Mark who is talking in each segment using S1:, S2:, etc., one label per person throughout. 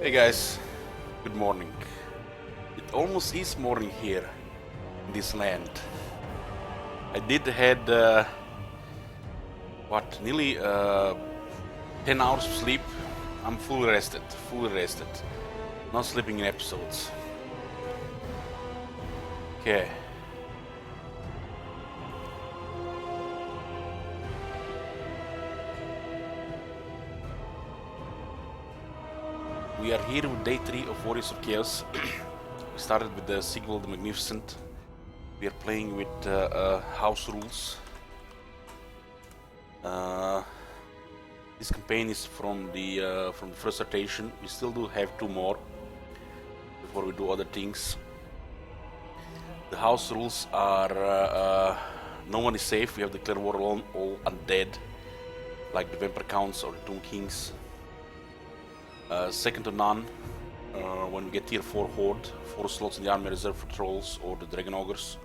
S1: Hey guys, good morning. It almost is morning here in this land. I did had nearly 10 hours of sleep. I'm fully rested, not sleeping in episodes. Okay. We are here with day 3 of Warriors of Chaos. We started with the Sigvald the Magnificent. We are playing with house rules. This campaign is from the first rotation. We still do have 2 more before we do other things. The house rules are no one is safe. We have declared war on all undead, like the Vampire Counts or the Tomb Kings. Second to none when we get tier 4 Horde, 4 slots in the army reserved for trolls or the Dragon Ogres.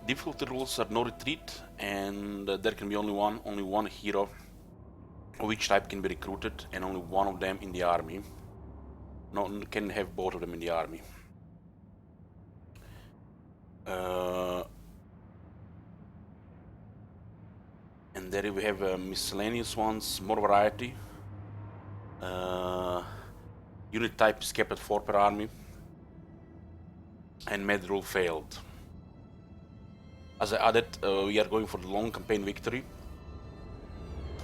S1: Difficulty rules are no retreat, and there can be only one hero of each type can be recruited, and only one of them in the army. No, can have both of them in the army. And there we have miscellaneous ones, more variety. Unit type is kept at 4 per army, and med rule failed. As I added, we are going for the long campaign victory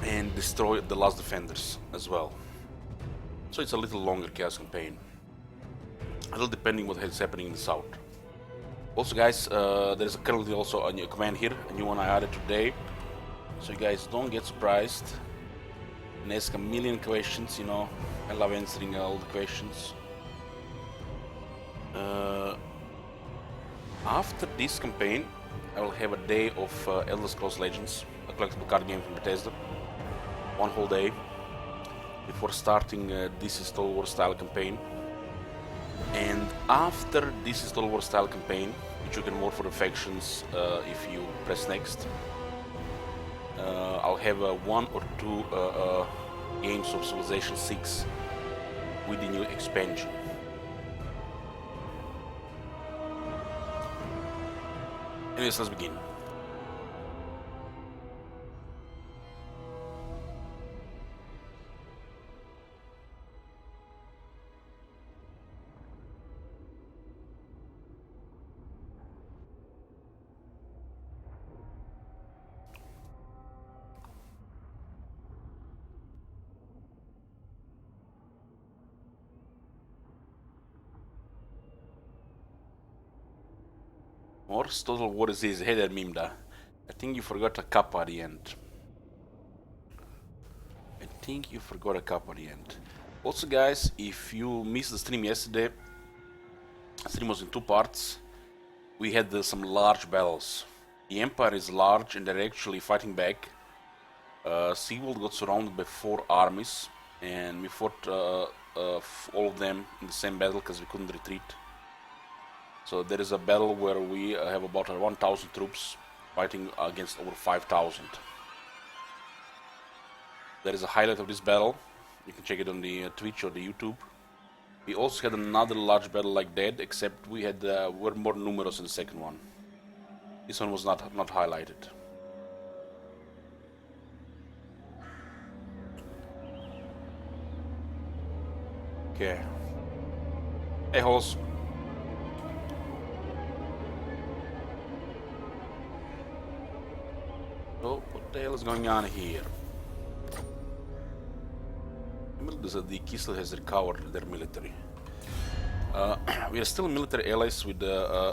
S1: and destroy the last defenders as well. So it's a little longer chaos campaign, a little depending what is happening in the south. Also guys, there is currently also a new command here, a new one I added today, so you guys don't get surprised and ask a million questions. You know, I love answering all the questions. After this campaign, I will have a day of Elder Scrolls Legends, a collectible card game from Bethesda. One whole day before starting This is Total War style campaign. And after This is Total War style campaign, which you can vote for the factions if you press next, I'll have 1 or 2 games of Civilization 6 with the new expansion. Anyways, let's begin. Morse Total War is his header Mimda. I think you forgot a kappa at the end. Also guys, if you missed the stream yesterday, the stream was in 2 parts. We had some large battles. The Empire is large and they're actually fighting back. Sigvald got surrounded by 4 armies, and we fought all of them in the same battle because we couldn't retreat. So there is a battle where we have about 1,000 troops fighting against over 5,000. There is a highlight of this battle. You can check it on the Twitch or the YouTube. We also had another large battle like that, except we had were more numerous in the second one. This one was not highlighted. Okay. Hey, Holes. So, what the hell is going on here? The Kislev has recovered their military. We are still military allies with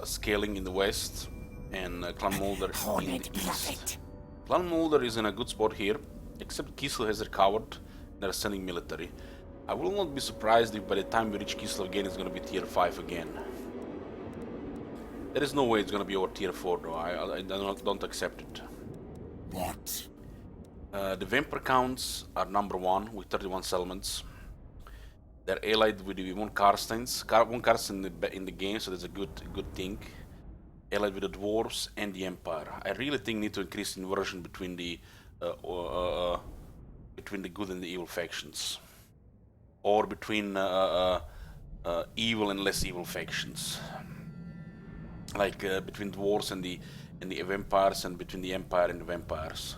S1: Scaling in the west and Clan Mulder in the east. Clan Mulder is in a good spot here, except Kislev has recovered. They're sending military. I will not be surprised if by the time we reach Kislev again, it's going to be tier 5 again. There is no way it's going to be over tier 4 though. I don't accept it.
S2: What?
S1: The Vampire Counts are number 1 with 31 settlements. They're allied with the one Karsteins. One Karstein in the game, so that's a good thing. Allied with the Dwarves and the Empire. I really think need to increase inversion between the good and the evil factions. or between evil and less evil factions, like between dwarves and the vampires, and between the empire and the vampires.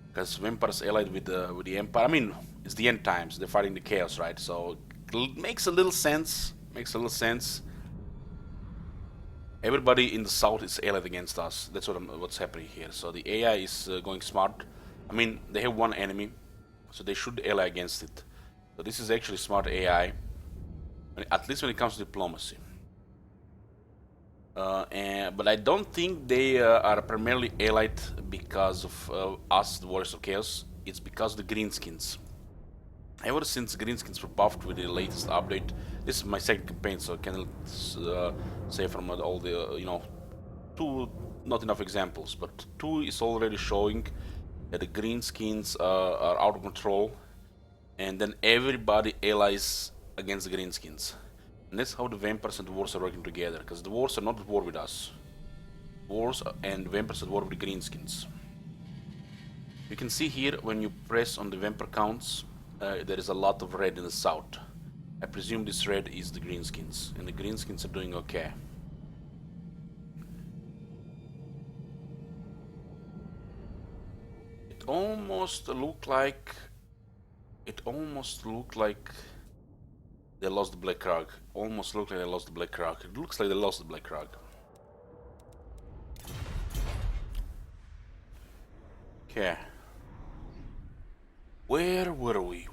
S1: Because vampires allied with the empire. I mean, it's the end times. They're fighting the chaos, right? So it makes a little sense. Makes a little sense. Everybody in the south is allied against us. That's what's happening here. So the AI is going smart. I mean, they have one enemy, so they should ally against it. So this is actually smart AI, at least when it comes to diplomacy. But I don't think they are primarily allied because of us, the Warriors of Chaos. It's because of the Greenskins. Ever since Greenskins were buffed with the latest update, this is my second campaign, so I can say from all the, two, not enough examples, but two is already showing that the Greenskins are out of control, and then everybody allies against the Greenskins. And that's how the vampires and dwarves are working together, because the dwarves are not at war with us. Dwarves and vampires are at war with the Greenskins. You can see here when you press on the vampire counts, there is a lot of red in the south. I presume this red is the Greenskins, and the Greenskins are doing okay. It almost looked like they lost the Black Krug. Almost looked like they lost the Black Krug. It looks like they lost the Black Krug. Okay. Where were we?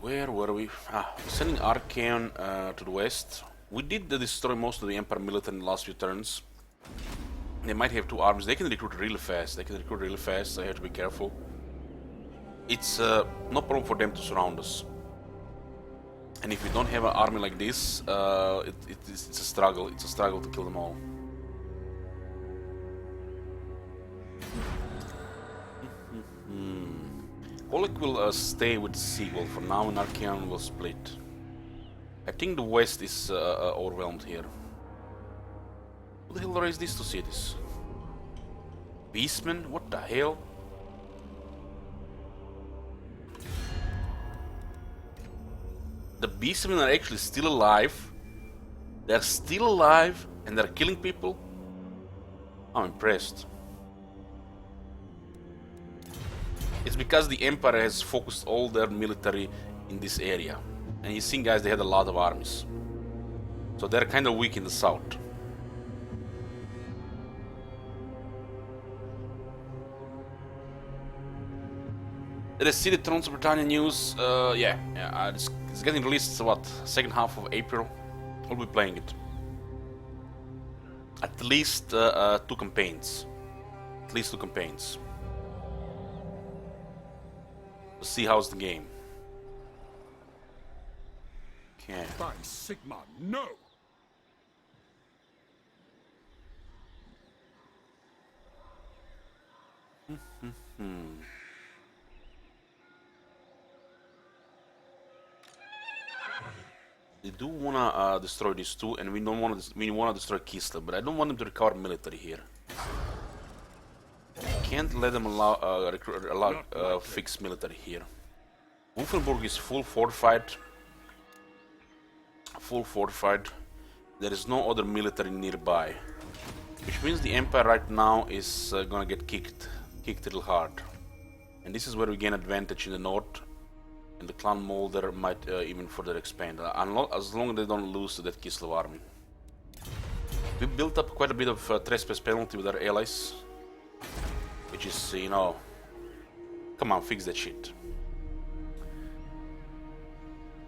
S1: Sending Archaon to the west. We did destroy most of the Empire military in the last few turns. They might have two armies. They can recruit really fast. So I have to be careful. It's no problem for them to surround us. And if we don't have an army like this, it's a struggle. It's a struggle to kill them all. Oleg will stay with Seagull for now, and Archaon will split. I think the west is overwhelmed here. Who the hell raised these two cities? Beastmen? What the hell? The Beastmen are actually still alive. They're still alive and they're killing people. I'm impressed. It's because the Empire has focused all their military in this area. And you see, guys, they had a lot of armies. So they're kind of weak in the south. Did I see the Thrones of Britannia news? It's getting released, what, second half of April? I'll be playing it. At least two campaigns. We'll see how's the game. Okay.
S2: By Sigma, no!
S1: They do wanna destroy these two, and we wanna destroy Kislev, but I don't want them to recover military here. Can't let them fix military here. Wolfenburg is full fortified. There is no other military nearby, which means the Empire right now is gonna get kicked a little hard. And this is where we gain advantage in the north, and the Clan Molder might even further expand, as long as they don't lose to that Kislev army. We built up quite a bit of trespass penalty with our allies, which is, come on, fix that shit.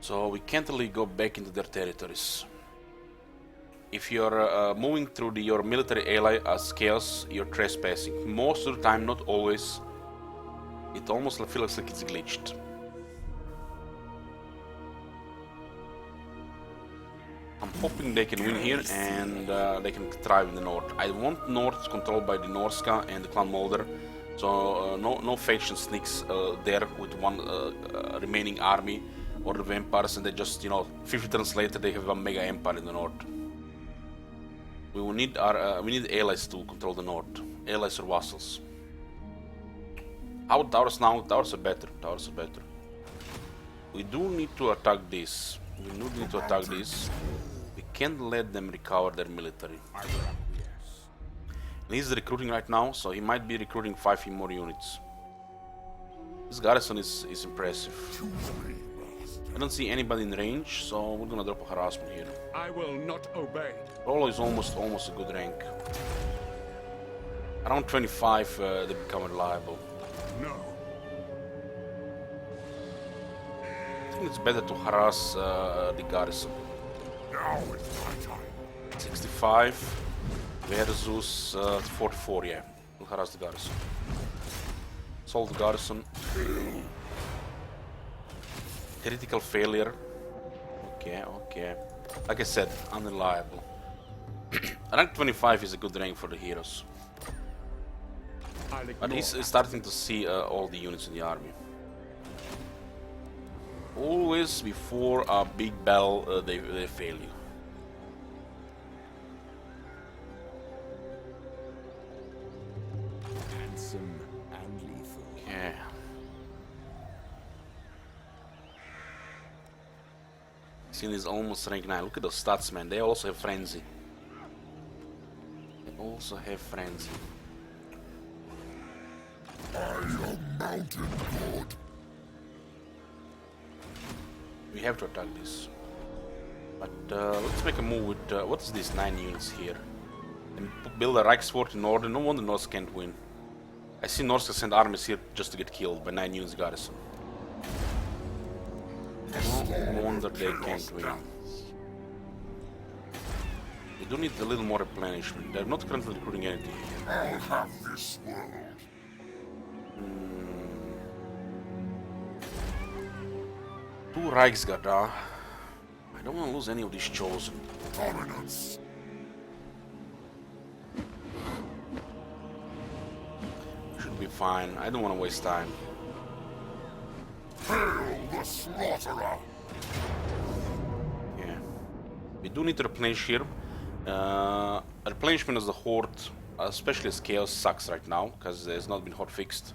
S1: So we can't really go back into their territories. If you're moving through your military ally as chaos, you're trespassing. Most of the time, not always. It almost feels like it's glitched. I'm hoping they can win here and they can thrive in the north. I want north controlled by the Norska and the Clan Molder, so no faction sneaks there with one remaining army, or the vampires, and they just 50 turns later they have a mega empire in the north. We will need we need allies to control the north, allies or vassals. How towers now? Towers are better. we do need to attack this. We do need to attack this. We can't let them recover their military. And he's recruiting right now, so he might be recruiting 5 more units. This garrison is impressive. I don't see anybody in range, so we're gonna drop a harassment here.
S2: I will not obey.
S1: Rolo is almost a good rank. Around 25, they become reliable.
S2: No.
S1: I think it's better to harass the garrison.
S2: Now it's my time.
S1: 65 versus 44, yeah. We'll harass the garrison. Solve the garrison. Critical failure. Okay, okay. Like I said, unreliable. Rank 25 is a good rank for the heroes. But he's starting to see all the units in the army. Always before a big battle, they fail you.
S3: Handsome and lethal.
S1: Yeah. Sin is almost rank 9. Look at those stats, man. They also have frenzy. They also have frenzy.
S2: I am mountain god.
S1: We have to attack this. But let's make a move with what is this 9 units here? And build a Reichsfort in order. No wonder Norse can't win. I see Norse send armies here just to get killed by 9 units garrison. No wonder they can't win. We do need a little more replenishment. They're not currently recruiting anything here.
S2: I'll have this world.
S1: Two Reichsgarda. I don't want to lose any of these chosen.
S2: Dominance.
S1: Should be fine. I don't want to waste time.
S2: Hail the slaughterer.
S1: Yeah. We do need to replenish here. Replenishment as the Horde, especially as Chaos, sucks right now because it's not been hot fixed.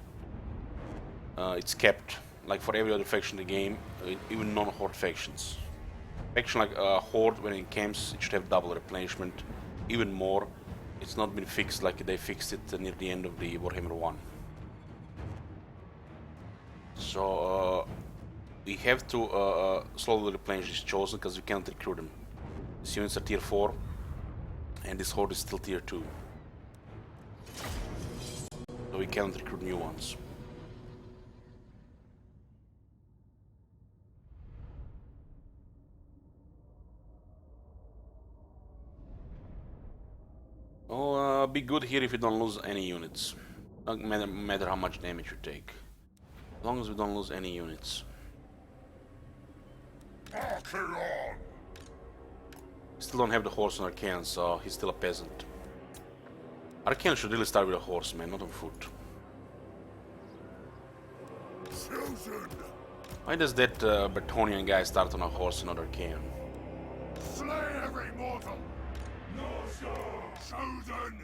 S1: It's kept, like for every other faction in the game, even non-Horde factions. Faction like Horde, when it camps, it should have double replenishment, even more. It's not been fixed like they fixed it near the end of the Warhammer 1. So we have to slowly replenish this chosen because we cannot recruit them. These units are tier 4 and this horde is still tier 2. So we cannot recruit new ones. Oh, be good here if you don't lose any units. Doesn't matter how much damage you take. As long as we don't lose any units.
S2: Archaon.
S1: Still don't have the horse on Archaon, so he's still a peasant. Archaon should really start with a horse, man, not on foot.
S2: Chosen.
S1: Why does that Bretonnian guy start on a horse and not Archaon?
S2: Slay every mortal. Chosen.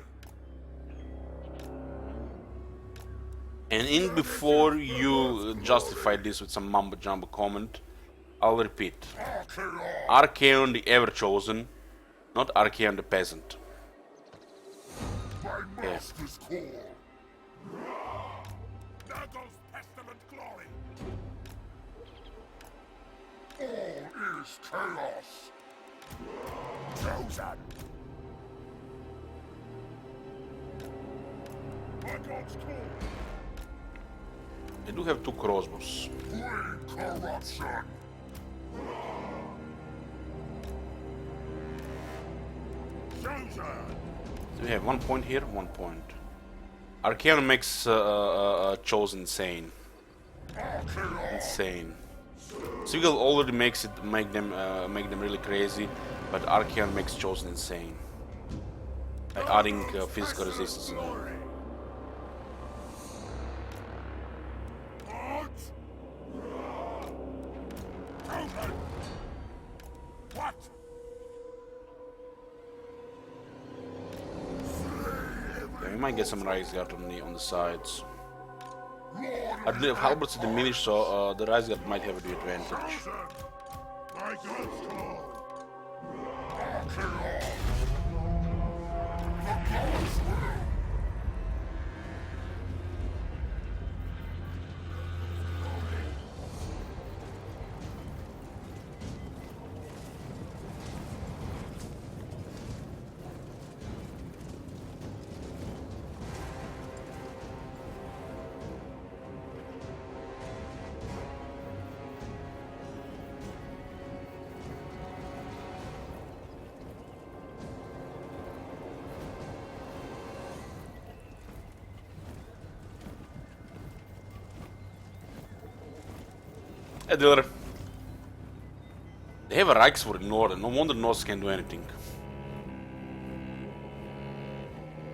S1: And in before you justify this with some mumbo jumbo comment, I'll repeat.
S2: Archaon.
S1: Archaon the ever-chosen, not Archaon the peasant.
S2: My master's call. There goes pestilent glory. All is chaos. Chosen. My god's call.
S1: I do have 2 crossbows.
S2: Bring corruption. Chosen.
S1: So we have 1 point here, 1 point. Archaon makes chosen insane.
S2: Archaon.
S1: Insane. Sigil already makes it make them really crazy, but Archaon makes chosen insane by adding physical resistance in there.
S2: What?
S1: Yeah, we might get some Reichsguard on the sides. The halberds are diminished, so the Reisgard might have the advantage.
S2: Chosen! My god's call! Archer on! The gods will!
S1: Hey, dealer. They have a Reichsford in Northern. No wonder Norse can't do anything.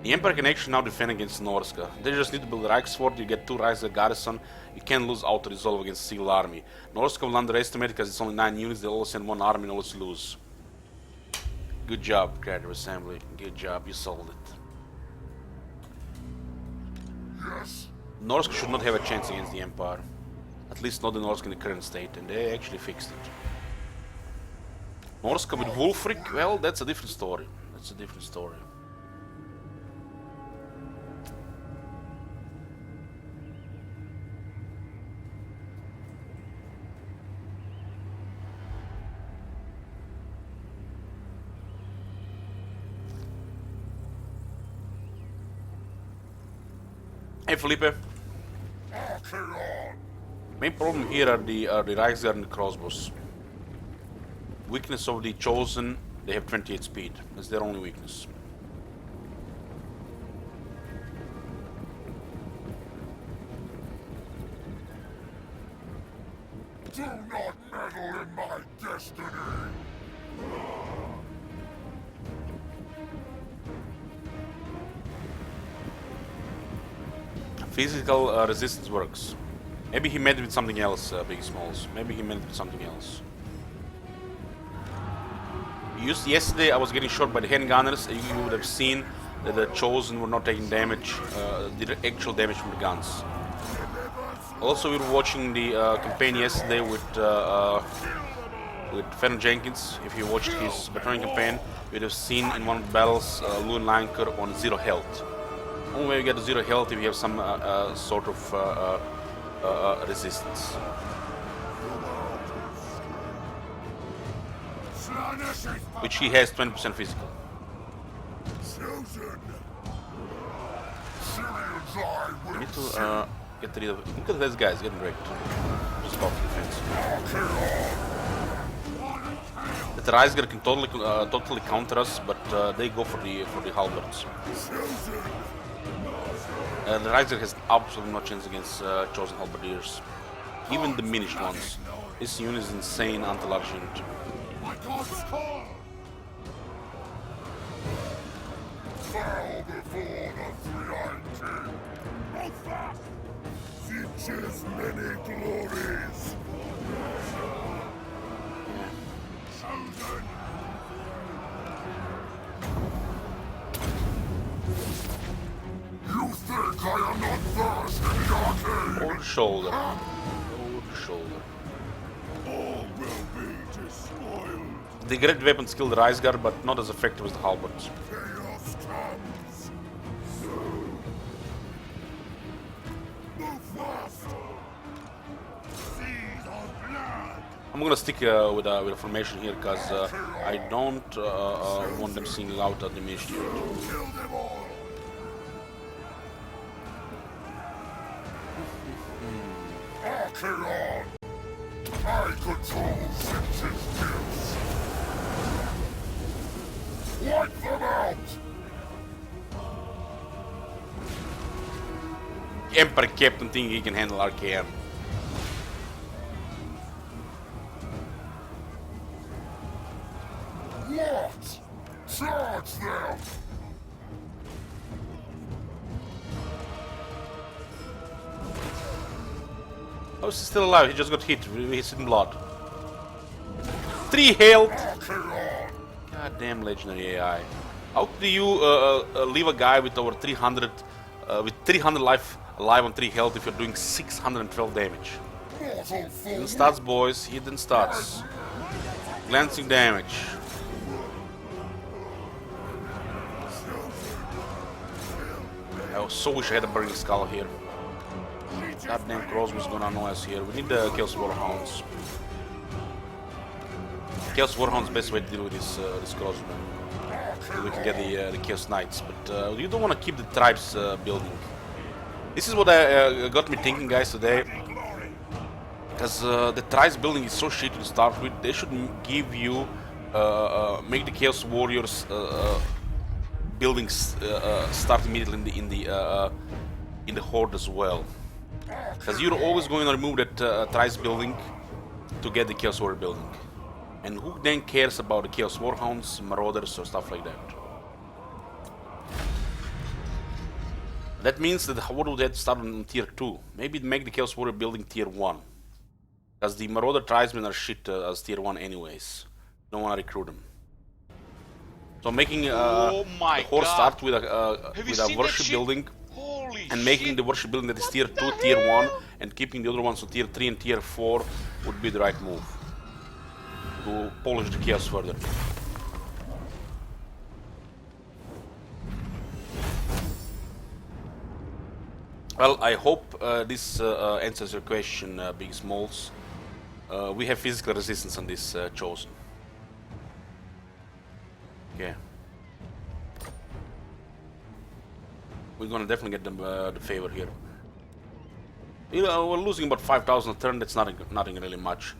S1: The Empire can actually now defend against Norska. They just need to build a Reichsford, you get 2 Reichsguard garrison, you can lose auto-resolve against Seal Army. Norska will underestimate because it's only 9 units, they'll all send 1 army and always lose. Good job, Creative Assembly. Good job, you solved it.
S2: Yes!
S1: Norska should not have a chance against the Empire. At least not the Norska in the current state, and they actually fixed it. Norska with Wulfric, well, that's a different story. That's a different story. Hey Felipe.
S2: Archer on!
S1: Main problem here are the Reichsguard and the crossbows. Weakness of the Chosen, they have 28 speed. That's their only weakness.
S2: Do not meddle in my destiny!
S1: Physical resistance works. Maybe he meant it with something else, Big Smalls. Maybe he meant it with something else. Yesterday I was getting shot by the handgunners. You would have seen that the Chosen were not taking damage, the actual damage from the guns. Also, we were watching the campaign yesterday with Fenn Jenkins. If you watched his battalion campaign, you'd have seen in one of the battles Lewin Lanker on 0 health. Only way you get to 0 health if you have some sort of resistance. Which he has 20% physical.
S2: Chosen! Syrian's eye
S1: You
S2: will
S1: need to get rid of. Look at these guys getting wrecked. Just off defense. The Reisger can totally counter us, but they go for the halberds. The Reisger has absolutely no chance against Chosen halberdiers, even diminished ones. This unit is insane anti-large unit.
S2: My god's call! Bow before the three-eyed king! Hold fast! Future's many glories! Chosen! You think I am not versed in the arcane?
S1: Over the shoulder. Over the shoulder.
S2: All will be despoiled.
S1: The great weapons kill the Reisgar, but not as effective as the halberds.
S2: Chaos comes. Move fast. Seas of blood.
S1: I'm gonna stick with a formation here because I don't want them seeing out a diminished unit.
S2: Kill them all. Archeron. I control Simpson's gifts. Wipe them out.
S1: Emperor Captain think he can handle RKM.
S2: What? Charge them.
S1: Oh, he's still alive. He just got hit. He's in blood. 3 health.
S2: Archeron.
S1: Goddamn legendary AI. How do you leave a guy with over 300, with 300 life alive on 3 health if you're doing 612 damage.
S2: Mortal
S1: Hidden
S2: fool.
S1: stats, boys. Hidden stats. Glancing damage. I so wish I had a Burning Skull here. Goddamn crossbow's gonna annoy us here. We need the Chaos Warhounds. Chaos Warhound's best way to deal with this crossbow. We can get the Chaos Knights, but you don't want to keep the tribes building. This is what got me thinking, guys, today. Because the tribes building is so shitty to start with. They should give you, make the Chaos Warriors buildings start immediately in the horde as well. Because you're always going to remove that tribes building to get the Chaos Warrior building. And who then cares about the Chaos Warhounds, Marauders, or stuff like that? That means that what would that start on tier 2? Maybe make the Chaos Warrior building tier 1. Because the Marauder tribesmen are shit as tier 1 anyways. Don't want to recruit them. So making the horde start with a worship building.
S4: Holy
S1: And making
S4: shit.
S1: the worship building that is tier 2, tier 1, and keeping the other ones to tier 3 and tier 4 would be the right move. To polish the chaos further. Well, I hope this answers your question, Big Smalls. We have physical resistance on this Chosen. Okay. We're gonna definitely get the favor here. You know, we're losing about 5,000 a turn. That's nothing really much.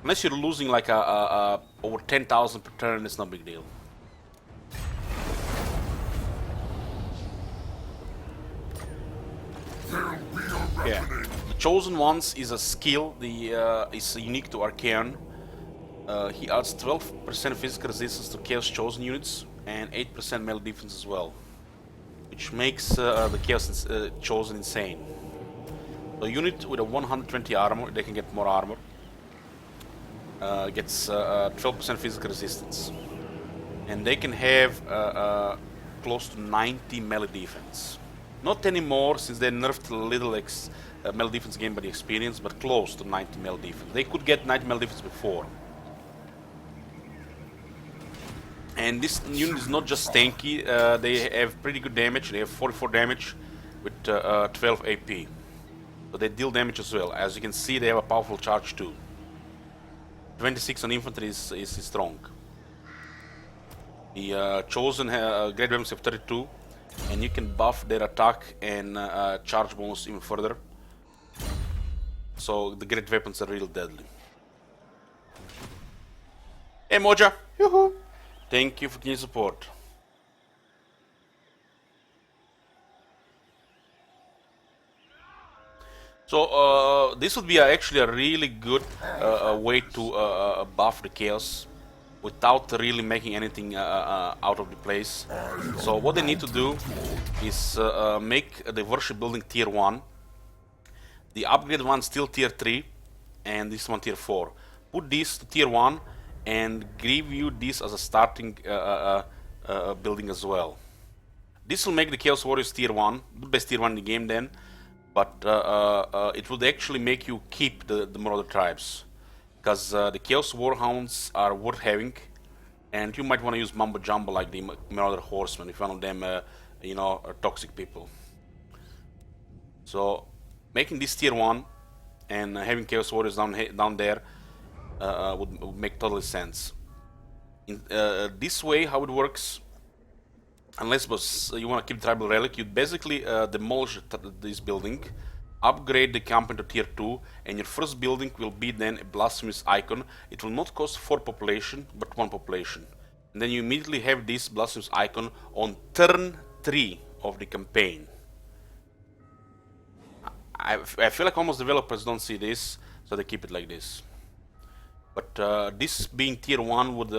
S1: Unless you're losing like over 10,000 per turn, it's no big deal. Yeah, the Chosen Ones is a skill. Is unique to Archaean. He adds 12% physical resistance to Chaos Chosen units and 8% melee defense as well, which makes the Chaos Chosen insane. A unit with a 120 armor, they can get more armor. Gets 12% physical resistance, and they can have close to 90 melee defense. Not anymore, since they nerfed a little melee defense gained by the experience, but close to 90 melee defense. They could get 90 melee defense before. And this unit is not just tanky, they have pretty good damage. They have 44 damage with 12 AP. So they deal damage as well. As you can see, they have a powerful charge too. 26 on infantry is strong. The Chosen great weapons have 32, and you can buff their attack and charge bonus even further. So the great weapons are real deadly. Hey Moja! Yoo-hoo! Thank you for your support. So this would be actually a really good way to buff the chaos without really making anything out of the place. So what they need to do is make the worship building tier 1, the upgrade one still tier 3, and this one tier 4. Put this to tier 1 and give you this as a starting building as well. This will make the Chaos Warriors tier 1, the best tier 1 in the game then, but it would actually make you keep the Marauder tribes, because the Chaos Warhounds are worth having, and you might want to use Mumbo Jumbo like the Marauder Horsemen if one of them, you know, are toxic people. So making this tier 1 and having Chaos Warriors down there would make total sense. In this way, how it works, unless you want to keep Tribal Relic, you basically demolish this building, upgrade the camp into tier 2, and your first building will be then a Blasphemous Icon. It will not cost 4 population, but 1 population. And then you immediately have this Blasphemous Icon on turn 3 of the campaign. I feel like almost developers don't see this, so they keep it like this. But this being tier 1 would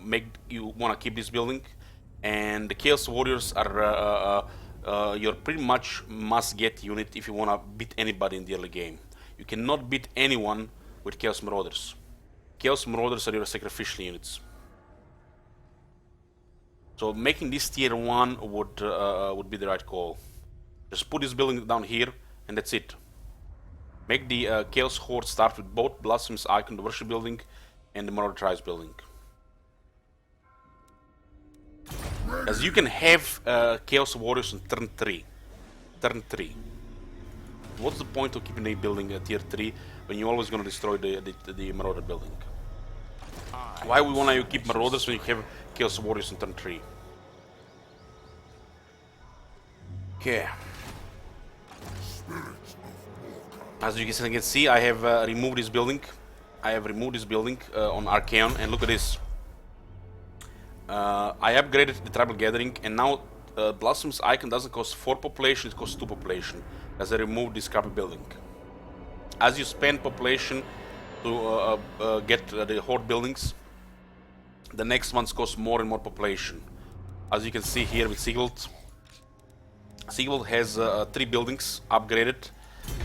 S1: make you want to keep this building. And the Chaos Warriors are your pretty much must-get unit if you want to beat anybody in the early game. You cannot beat anyone with Chaos Marauders. Chaos Marauders are your sacrificial units. So making this tier 1 would be the right call. Just put this building down here, and that's it. Make the Chaos Horde start with both Blossom's Icon, the Worship Building, and the Marauder Tribes Building. As you can have Chaos Warriors on turn 3. Turn 3. What's the point of keeping a building at tier 3 when you're always going to destroy the Marauder building? Why we want to keep Marauders when you have Chaos Warriors on turn 3? Okay. As you can see, I have removed this building. I have removed this building on Archaon, and look at this. I upgraded the Tribal Gathering, and now Blossom's Icon doesn't cost 4 population, it costs 2 population, as I removed this crappy building. As you spend population to get the Horde buildings, the next ones cost more and more population. As you can see here with Sigvald. Sigvald has 3 buildings upgraded.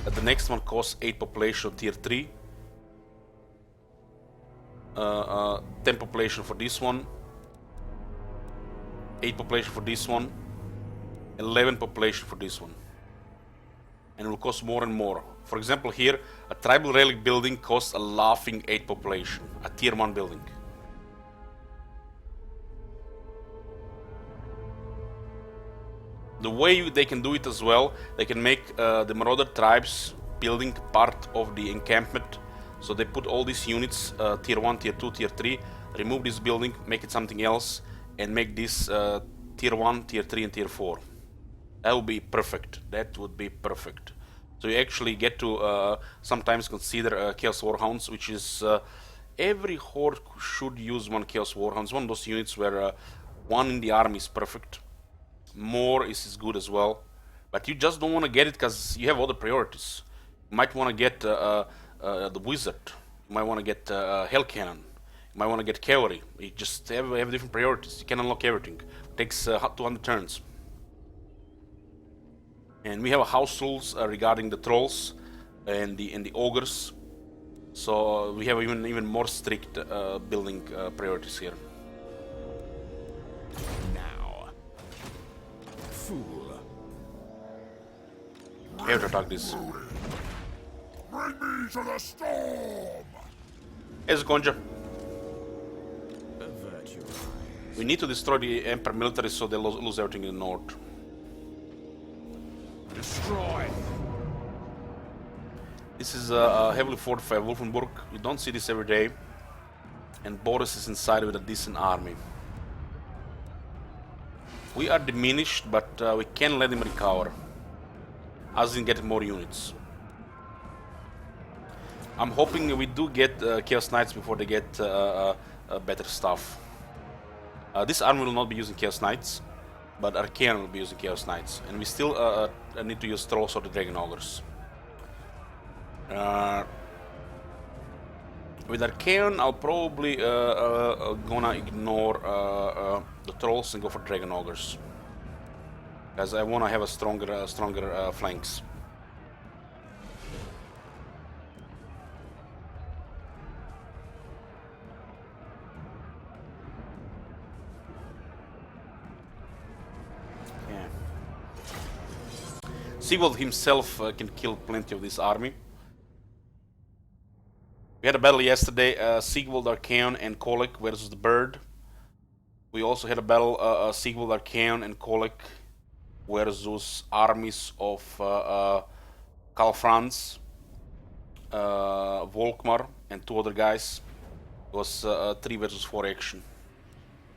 S1: The next one costs 8 population on tier 3. 10 population for this one. 8 population for this one. 11 population for this one. And it will cost more and more. For example here, a Tribal Relic building costs a laughing 8 population. A tier 1 building. The way they can do it as well, they can make the Marauder Tribes building part of the encampment. So they put all these units, tier 1, tier 2, tier 3, remove this building, make it something else, and make this tier 1, tier 3, and tier 4. That would be perfect. That would be perfect. So you actually get to sometimes consider Chaos Warhounds, which is every horde should use one Chaos Warhound. It's one of those units where one in the army is perfect. More is good as well, but you just don't want to get it because you have other priorities. You might want to get the Wizard, you might want to get Hell Cannon, you might want to get Cavalry. You just have different priorities. You can unlock everything. It takes 200 turns. And we have house rules regarding the Trolls and the Ogres, so we have even more strict building priorities here.
S3: Fool.
S1: I have to attack this.
S2: Bring me to the storm!
S1: As Gonja.
S3: Avert your eyes.
S1: We need to destroy the Empire military so they lose everything in the north.
S3: Destroy.
S1: This is a heavily fortified Wolfenburg. You don't see this every day. And Boris is inside with a decent army. We are diminished, but we can let him recover. As in getting more units. I'm hoping we do get Chaos Knights before they get better stuff. This army will not be using Chaos Knights, but Archaon will be using Chaos Knights. And we still need to use Trolls or the Dragon Ogres. With Archaon, I'll probably gonna ignore the Trolls and go for Dragon Ogres, because I wanna have a stronger flanks. Yeah. Sigvald himself can kill plenty of this army. We had a battle yesterday, Sigvald, Archaon, and Kholek versus the Bird. We also had a battle, Sigvald, Archaon, and Kholek versus armies of Kalfrans, Volkmar, and 2 other guys. It was 3 versus 4 action.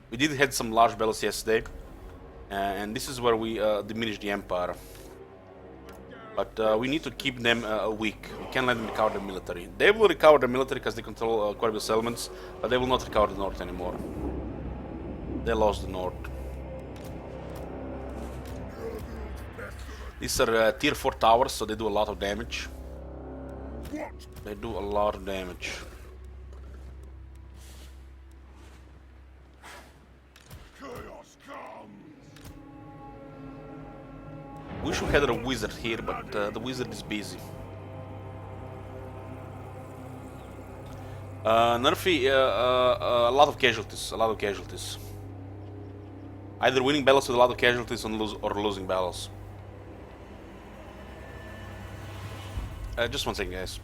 S1: We did had some large battles yesterday, and this is where we diminished the Empire. But we need to keep them weak. We can't let them recover the military. They will recover the military because they control quite a bit of settlements, but they will not recover the north anymore. They lost the north. These are tier 4 towers, so they do a lot of damage. They do a lot of damage.
S2: Chaos comes!
S1: We should have a wizard here, but the wizard is busy. Nerfy, a lot of casualties, Either winning battles with a lot of casualties or losing battles. Just one second, guys.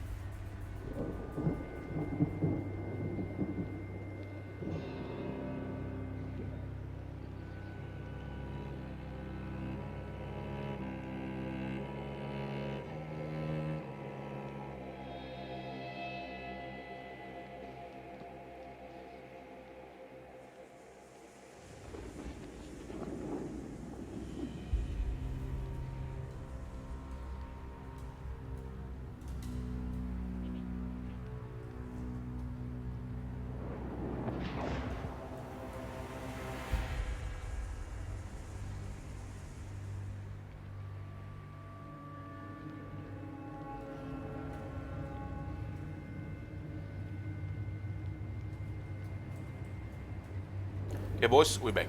S1: Okay, boys, we're back.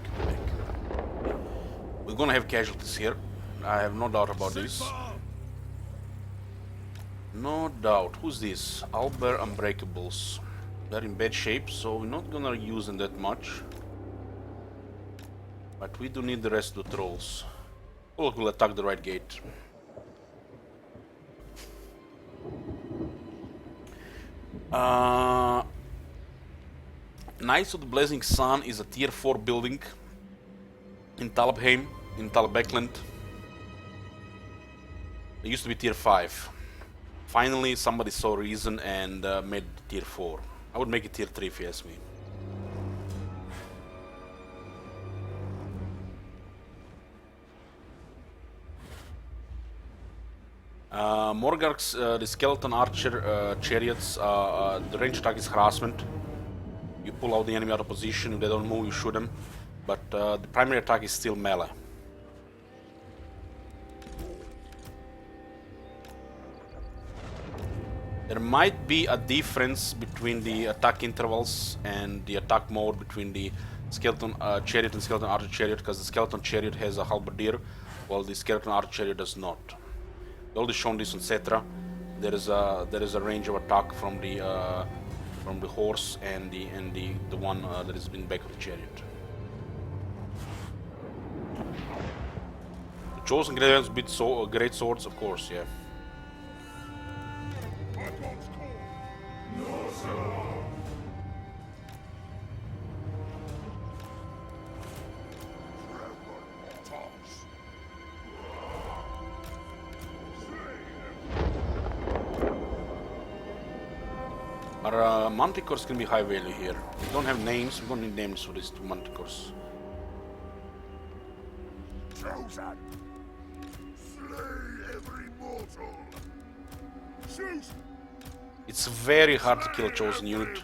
S1: We're gonna have casualties here. I have no doubt about this. No doubt. Who's this? Albert Unbreakables. They're in bad shape, so we're not gonna use them that much. But we do need the rest of the trolls. Pollock will attack the right gate. Knights of the Blazing Sun is a tier 4 building in Talabheim, in Talabekland. It used to be tier 5. Finally, somebody saw reason and made it tier 4. I would make it tier 3 if you ask me. Morgark's, the skeleton archer chariots, the range attack is harassment. You pull out the enemy out of position, if they don't move you shoot them. But the primary attack is still melee. There might be a difference between the attack intervals and the attack mode between the skeleton chariot and skeleton archer chariot, because the skeleton chariot has a halberdier while the skeleton archer chariot does not. We already shown this on Cetra. There is a range of attack from the horse and the one that is in back of the chariot. The chosen gladiators beat great swords, of course, yeah. Our manticores can be high value here. We don't have names, we're gonna need names for these two manticores.
S2: Chosen! Slay every mortal! Shoot!
S1: It's very hard to kill a chosen unit.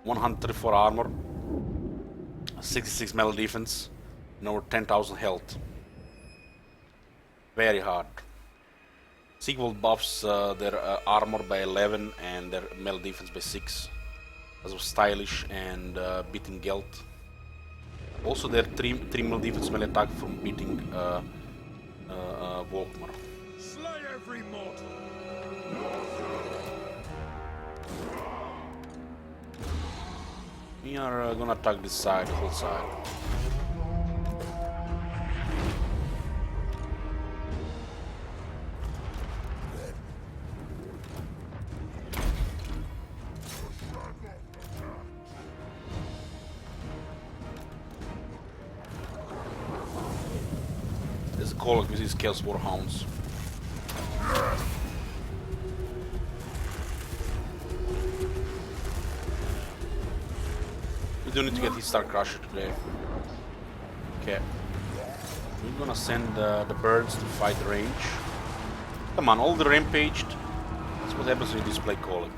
S1: 134 armor, 66 melee defense, and over 10,000 health. Very hard. Sequel buffs their armor by 11 and their melee defense by 6. As of stylish and beating Gelt. Also their 3 melee defense melee attack from beating Volkmar.
S3: Slay every mortal.
S1: We are gonna attack this side, the whole side. There's a call with these Chaos Warhounds. We do need to get his Star Crusher today. Okay. We're gonna send the birds to fight the range. Come on, all the rampaged. That's what happens when you display Colic.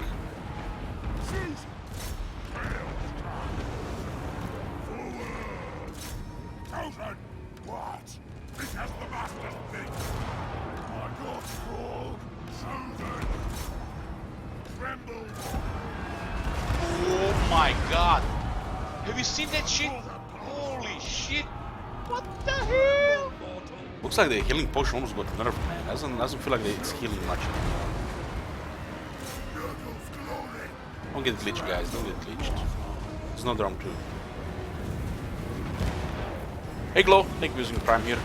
S2: Chosen! What? This has the master's thing! My God's call! Chosen! Tremble!
S4: Oh my god! Have you seen that shit? Holy shit! What the hell?
S1: Looks like the healing potion almost got nerfed, man. Doesn't feel like it's healing much anymore. Don't get glitched, guys. Don't get glitched. It's not Drum 2. Hey Glow, thank you for using Prime here.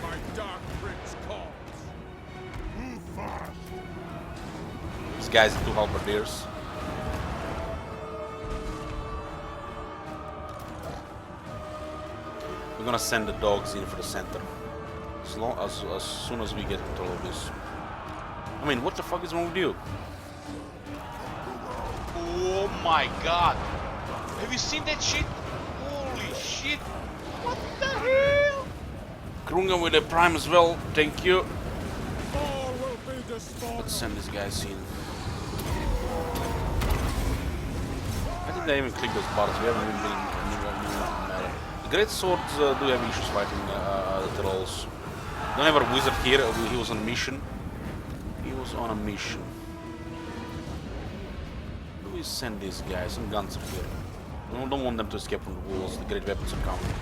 S3: My dark prince calls.
S2: Move fast!
S1: these guys into halberdiers. We're gonna send the dogs in for the center. As soon as we get control of this. I mean, what the fuck is wrong with you?
S4: Oh my god! Have you seen that shit? Holy shit! What the hell?
S1: Krunga with a prime as well, thank you.
S3: All will be destroyed.
S1: Let's send these guys in. I think they even click those buttons, we haven't even been anywhere. The great swords do have issues fighting the trolls. Don't have a wizard here, he was on a mission. He was on a mission. Do we send these guys? Some guns are here. We don't want them to escape from the walls, the great weapons are coming.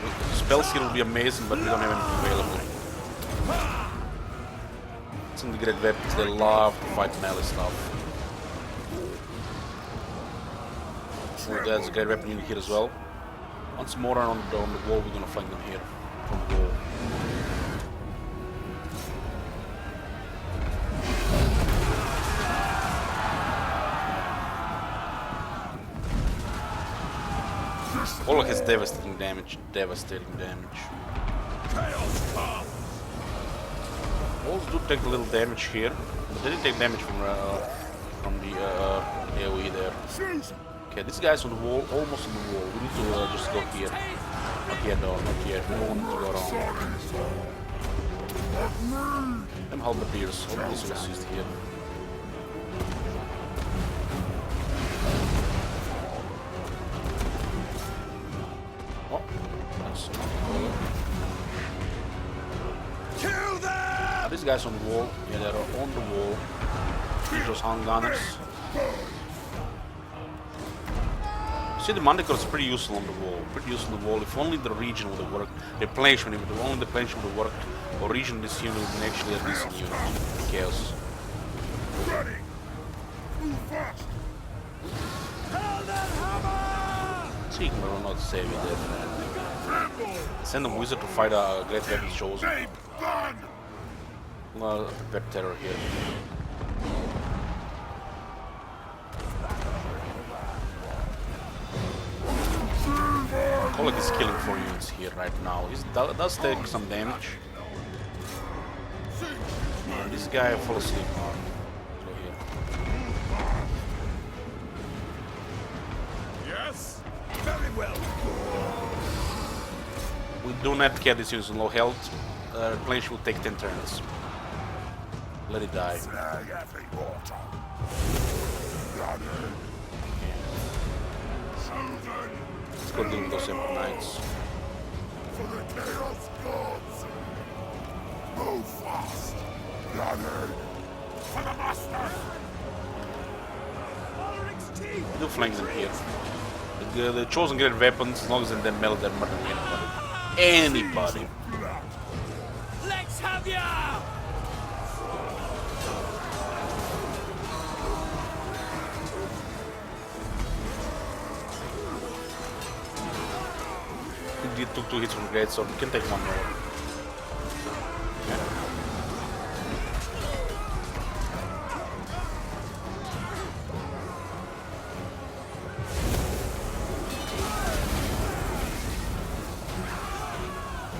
S1: The spells here will be amazing, but we don't have anything available. It's in the great weapons, they love to fight melee stuff. So there's a great weapon unit here as well. Once more on the wall, we're gonna flank them here from the wall. Olaf has devastating damage, Walls do take a little damage here, but they didn't take damage from the AoE there. Okay, this guy's on the wall, almost on the wall. We need to just go here. Not yet though, not yet. We don't want to go around. Them halberdiers, halberdiers will assist here. Oh, that's
S3: Kill them!
S1: these guys on the wall. Yeah, they're on the wall. Those hand gunners. See, the Manticore is pretty useful on the wall. Pretty useful on the wall. If only the region would have worked. Replenishment, if only the replenishment would have worked, or region this unit would be actually a decent unit. Chaos.
S2: Ready! Move fast!
S1: Sigmar will not save you there. Send a wizard to fight a great weapon chosen.
S2: Babe, burn!
S1: Well, prepare terror here. Oleg is killing 4 units here right now. He does take some damage. This guy fall asleep now. Go here.
S3: Yes? Very well.
S1: We do not care this unit on low health. Replenish will take 10 turns. Let it die.
S2: Slay every mortal! Chosen
S1: Let's go deal with those Emperor Knights.
S2: for the Chaos Gods! Move fast! Blooded! For the Master!
S3: Ulrich's teeth!
S1: We do flank them here. The chosen great weapons, as long as they melt, they're murdering anybody. Anybody.
S3: Let's have ya!
S1: He took 2 hits from Great Sword, we can take 1 more.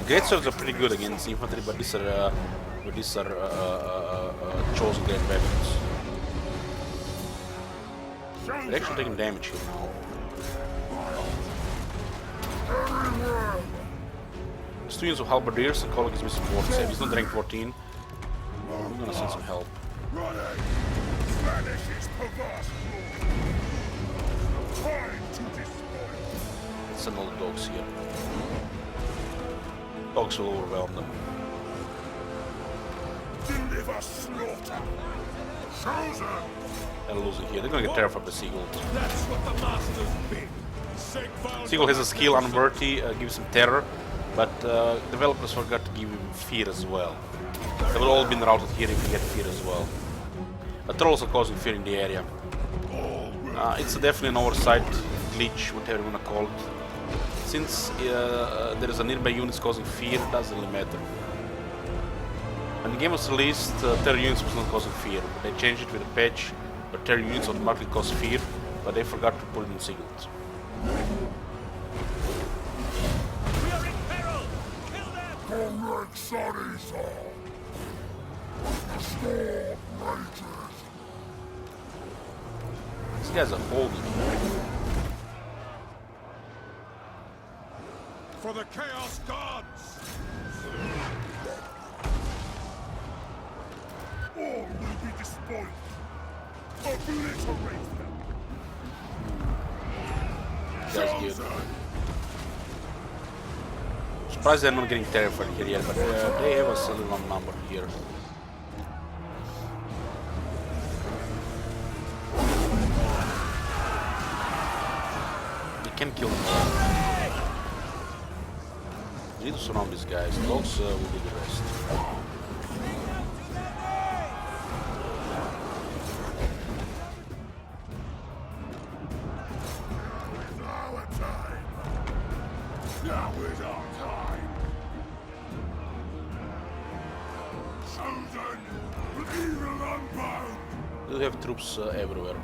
S1: Great Swords are pretty good against infantry, but these are chosen great weapons. They're actually taking damage here now. There's 2 units of halberdiers and Kolek is missing 4 save. He's not rank 14. I'm gonna send some help.
S2: Ready! Vanish is perverse! Time to destroy!
S1: Let's send all the dogs here. Dogs will overwhelm them.
S2: Deliver slaughter! Chosen!
S1: They're losing here. They're gonna get terrified by Seagull.
S3: That's what the Master's been. Sigvald
S1: Seagull has a skill unworthy, gives him terror, but developers forgot to give him fear as well. They would all been routed here if he had fear as well. But trolls are causing fear in the area. It's definitely an oversight, glitch, whatever you wanna call it. Since there is a nearby unit causing fear, it doesn't really matter. When the game was released, terror units was not causing fear, but they changed it with a patch where terror units automatically cause fear, but they forgot to put it in Sigiled.
S3: We are in peril! Kill them!
S2: Correct Sarisa! The storm rages!
S1: These guys are holding.
S3: For the Chaos Gods!
S2: All will be despoiled! Obliterate them!
S1: That's good. Surprised they're not getting terrified here yet, but they have a solid number here. They can kill them all. We need to surround these guys. Dogs will do the rest.
S2: Our time! Now is our time! Chosen! Evil unbound!
S1: We have troops everywhere.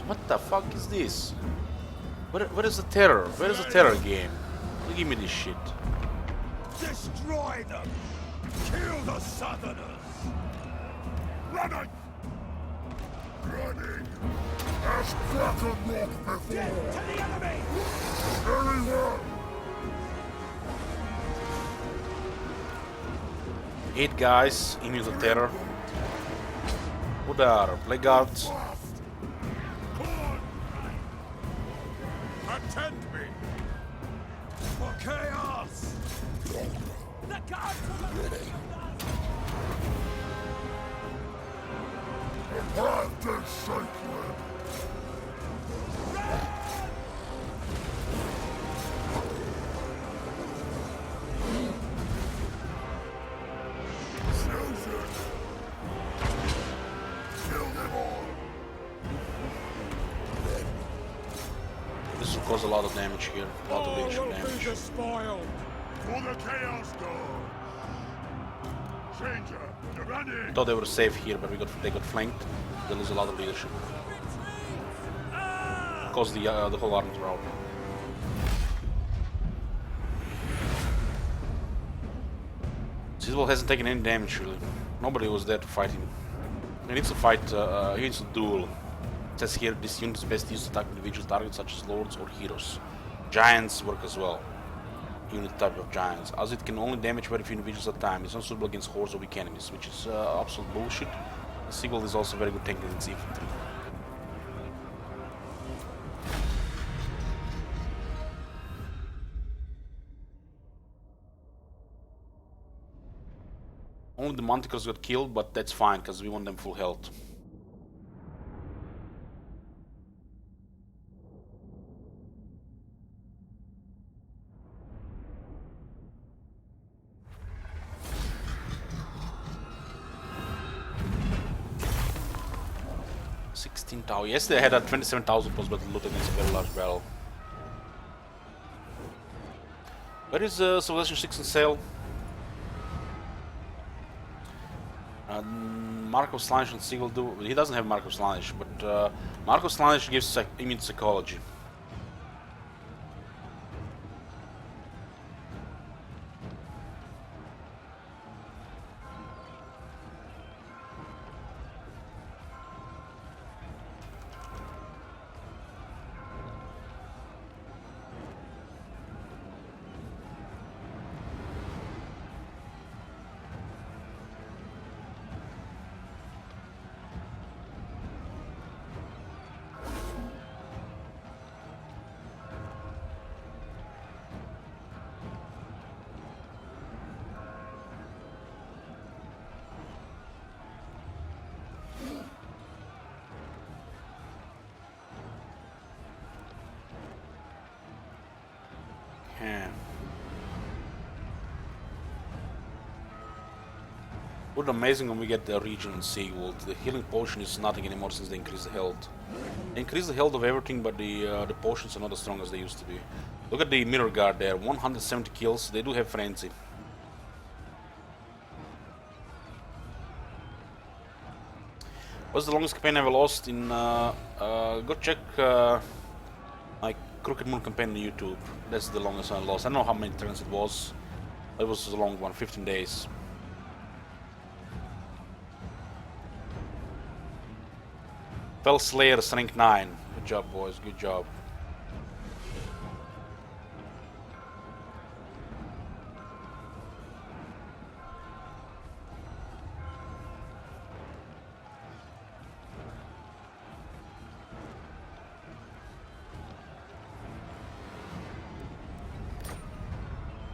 S1: What the fuck is this? Where is the terror? Where is the terror game? You give me this shit.
S3: Destroy them! Kill the Southerners!
S2: Running! Running! As Kraken Rock before!
S3: To the enemy!
S2: Very well!
S1: 8 guys, immune to terror. Udar, play guards.
S3: Attend me! For chaos! The gods will
S2: The path is sacred! Chosen! Kill them all!
S1: This will cause a lot of damage here. A lot of
S3: all
S1: leadership
S3: will be
S1: damage.
S3: despoiled!
S2: For the Chaos God! Stranger, to running!
S1: Thought they were safe here, but they got flanked. They lose a lot of leadership. Cause the whole army's out. Citadel hasn't taken any damage really. Nobody was there to fight him. He needs to fight. He needs to duel. It says here this unit is best used to attack individual targets such as lords or heroes. Giants work as well. Unit type of giants, as it can only damage very few individuals at a time. It's not suitable against hordes or weak enemies, which is absolute bullshit. The Sigil is also very good tank against infantry. Only the Manticores got killed, but that's fine because we want them full health. Yes, they had a 27,000 plus battle loot against a very large battle. Where is Civilization 6 on sale? Mark of Slaanesh and Sigil do. He doesn't have Mark of Slaanesh, but Mark of Slaanesh gives immune psychology. Would amazing when we get the region in Sigil. The healing potion is nothing anymore since they increased the health. They increased the health of everything, but the potions are not as strong as they used to be. Look at the mirror guard there, 170 kills. They do have frenzy. What's the longest campaign I ever lost in? Go check my Crooked Moon campaign on YouTube. That's the longest I lost. I don't know how many turns it was. It was a long one, 15 days. Fell Slayer, rank 9. Good job, boys. Good job.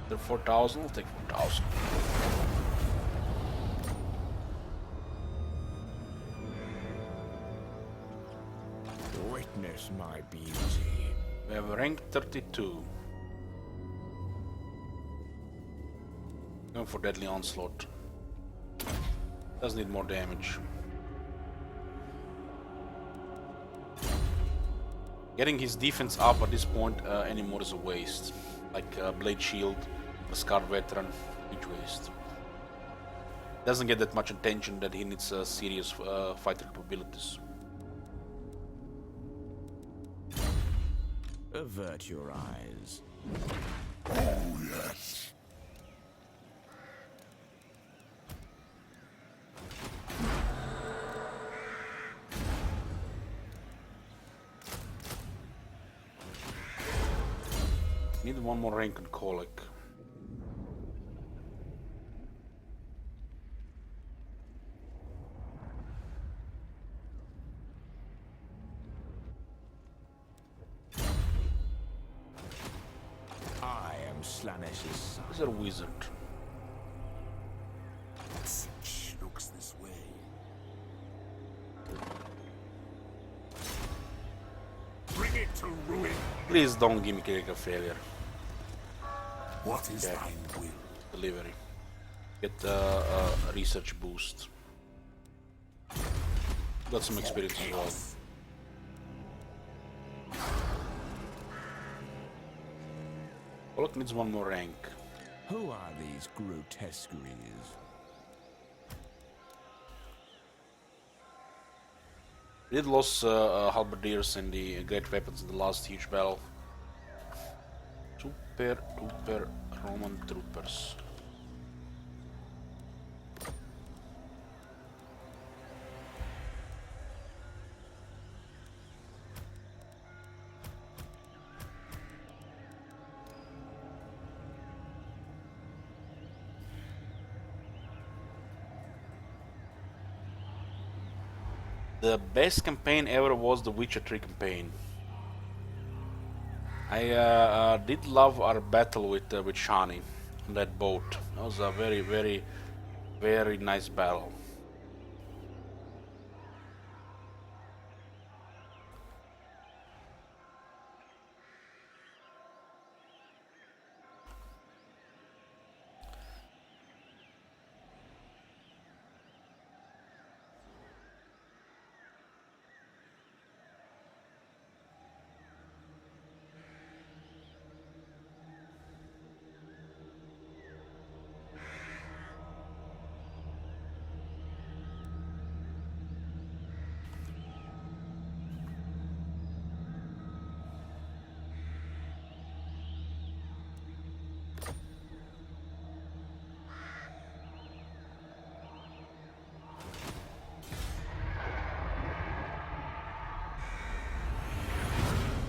S1: They're 4,000. I'll take 4,000.
S3: Witness my beauty.
S1: We have rank 32. Going for Deadly Onslaught. Does need more damage. Getting his defense up at this point anymore is a waste. Like Blade Shield, a Scarred Veteran, huge waste. Doesn't get that much attention that he needs serious fighter capabilities.
S3: Avert your eyes.
S2: Oh, yes.
S1: Need one more rank on Colic.
S3: I am Slanesh's son.
S1: Is there a wizard?
S2: Shh, looks this way. Bring it to ruin.
S1: Please don't give me critical failure.
S2: What is
S1: Okay.
S2: thine will?
S1: Delivery. Get a research boost. Got some experience as well.
S2: Chaos.
S1: Colic needs one more rank.
S3: Who are these grotesqueries?
S1: We did lose halberdiers and the great weapons in the last huge battle. Super duper Roman troopers. The best campaign ever was the Witcher 3 campaign. I did love our battle with Shani on that boat. That was a very, very, very nice battle.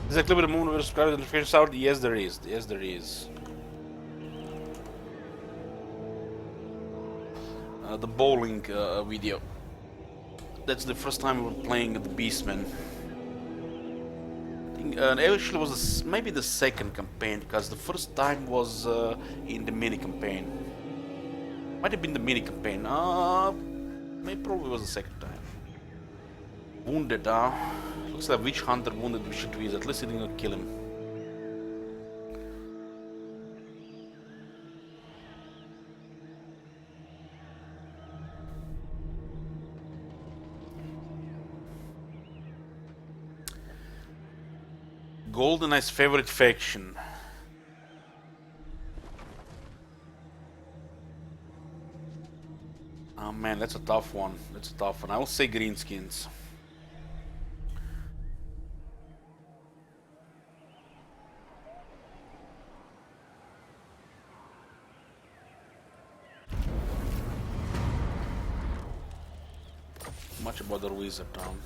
S1: Is there a clip of the moon where subscribe to the notifications out? Yes, there is. Yes, there is. The bowling video. That's the first time we were playing the Beastman. I think actually was maybe the second campaign, because the first time was in the mini campaign. Might have been the mini campaign. Maybe probably was the second time. Wounded, looks like Witch Hunter wounded Witch Wizard. At least he did not kill him. GoldenEye's favorite faction. Oh man, that's a tough one. That's a tough one. I will say greenskins. Much about the wizard town.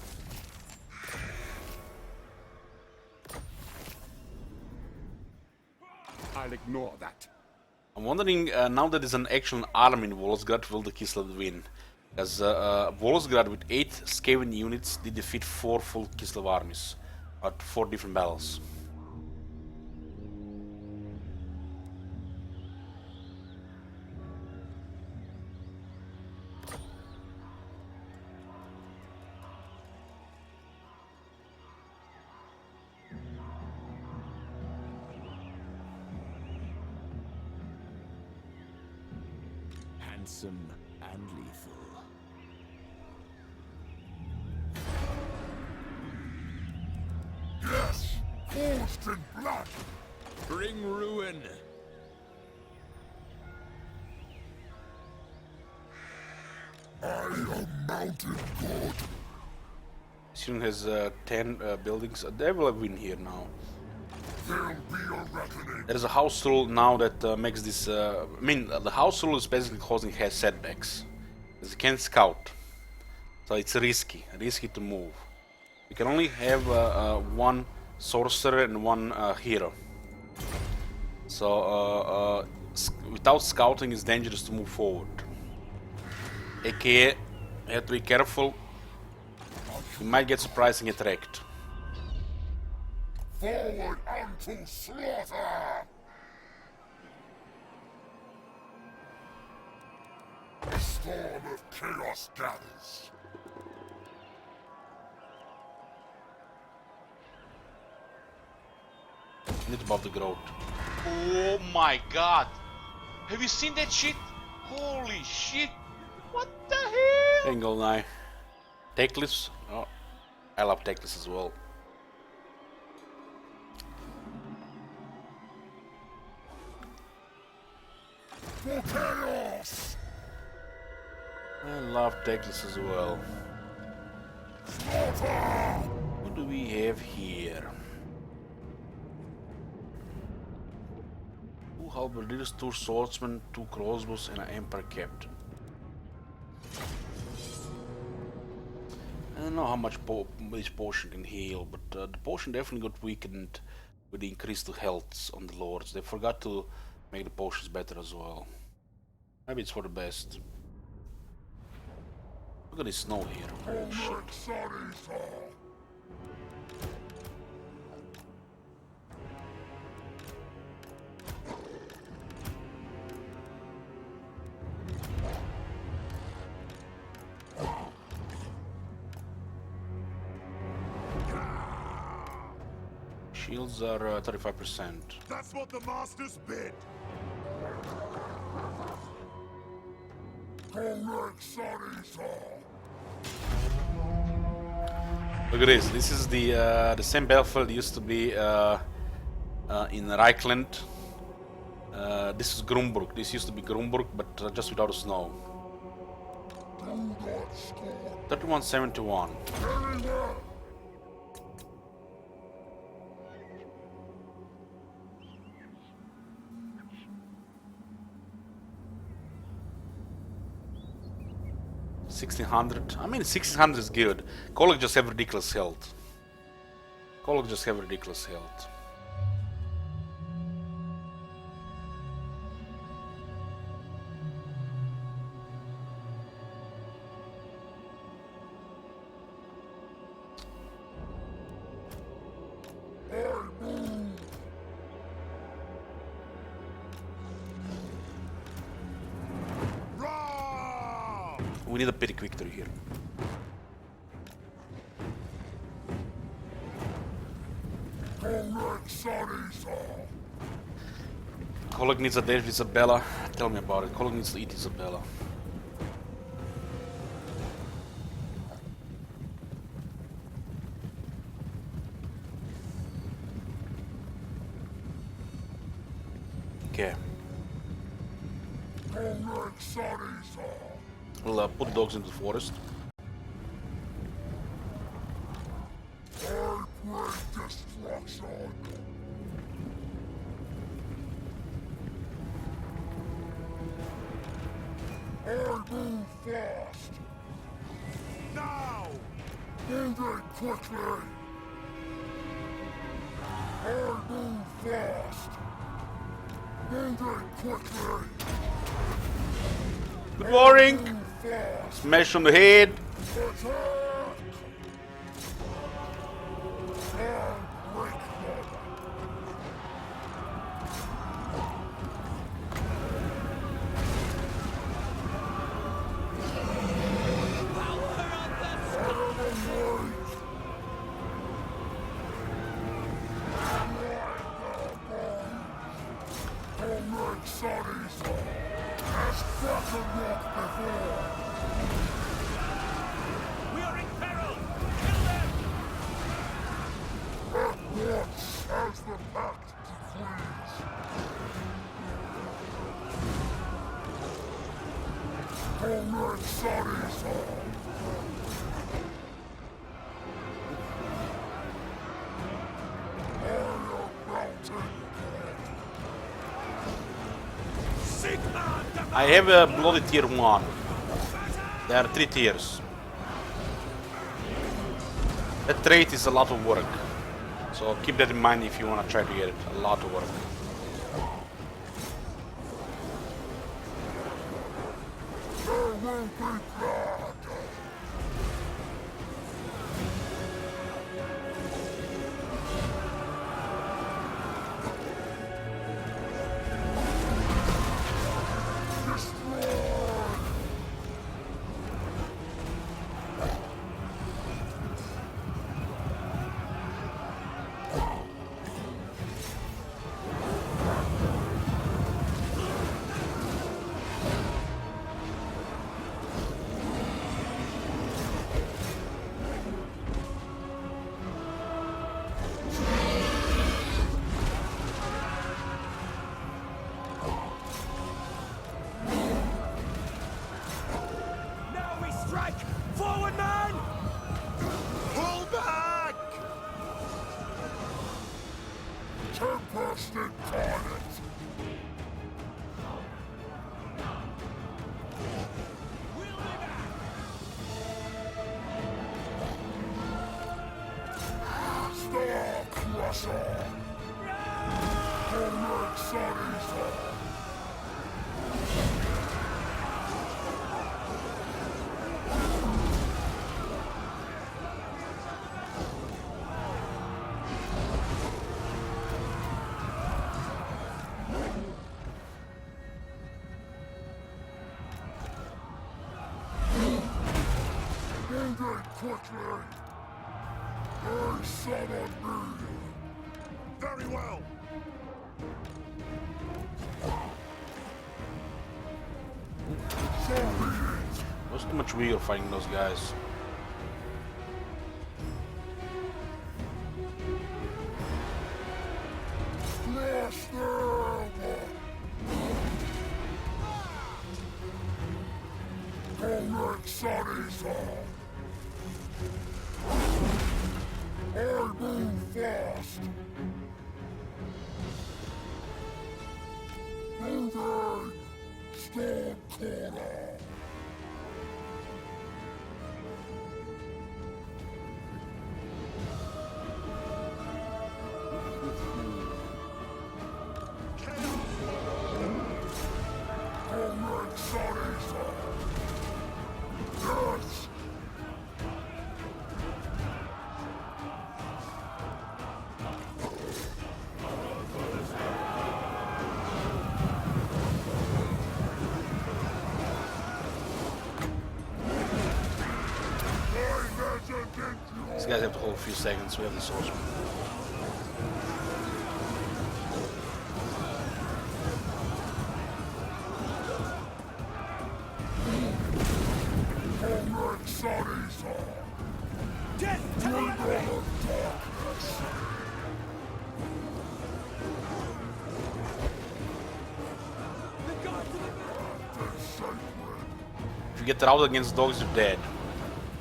S3: I'll ignore that.
S1: I'm wondering now that there's an actual army in Volosgrad, will the Kislev win? As Volosgrad with 8 Skaven units did defeat 4 full Kislev armies at 4 different battles.
S3: Handsome and lethal.
S2: Yes! Forged in blood!
S3: Bring ruin.
S2: I am mountain god.
S1: Sion has 10 buildings. They will win here now.
S2: There'll be a reckoning.
S1: There is a house rule now that makes this. I mean, the house rule is basically causing has setbacks. As you can't scout, so it's risky to move. You can only have one sorcerer and one hero. So without scouting, it's dangerous to move forward. AKA, you have to be careful. You might get surprised and get wrecked.
S2: Forward unto slaughter! A storm of chaos gathers.
S1: Need above the growth.
S4: Oh my god! Have you seen that shit? Holy shit! What the hell?
S1: Angle Eye. Teclis. Oh, I love Teclis as well.
S2: For chaos!
S1: I love Teclis as well. What do we have here? 2 halberdiers, 2 swordsmen, 2 crossbows, and an emperor captain. I don't know how much this potion can heal, but the potion definitely got weakened with the increase to health on the lords. They forgot to make the potions better as well. Maybe it's for the best. Look at this snow here. Holy shit. Shields are 35%.
S3: That's what the masters bid.
S1: Look at this. This is the same battlefield used to be in Reichland. This is Grumburg. This used to be Grumburg, but just without the snow. 3171.
S2: Very well.
S1: $1,600. I mean, 1,600 is good. Kolak just have ridiculous health. Kolak just have ridiculous health. We need a pretty quick victory here. Kolak needs a dash with Isabella. Tell me about it. Kolak needs to eat Isabella. Okay. We'll put dogs into the forest.
S2: I bring destruction. I move fast.
S3: Now!
S2: Moving quickly. I move fast. Moving quickly.
S1: Good morning!
S2: Move fast.
S1: Smash on the head!
S2: Attack! And break them. Sonny's has fucking walked before.
S3: We are in peril! Kill them!
S2: At once as the pact decrees. Comrade Sonny's
S1: I have a bloody tier 1. There are 3 tiers. That trait is a lot of work. So keep that in mind if you want to try to get it. A lot of work.
S2: There will be blood.
S3: Now we strike! Forward, man! Pull back!
S2: Tempest incarnate.
S3: We'll be back!
S2: Star Crusher. Comrade Sonny's moving quickly. I summon me.
S3: Very well!
S2: So be it.
S1: There's too much wheel fighting those guys.
S2: Crush them. Comrade Sonny's I move fast. Moving. Storm corner. Comrade Sonny's yes.
S1: These guys have to hold a few seconds. We have the swordsman.
S2: Comrade Sonny's
S3: Death to the enemy!
S2: darkness.
S3: The gods of the
S2: The sacred.
S1: get out against dogs, you're dead.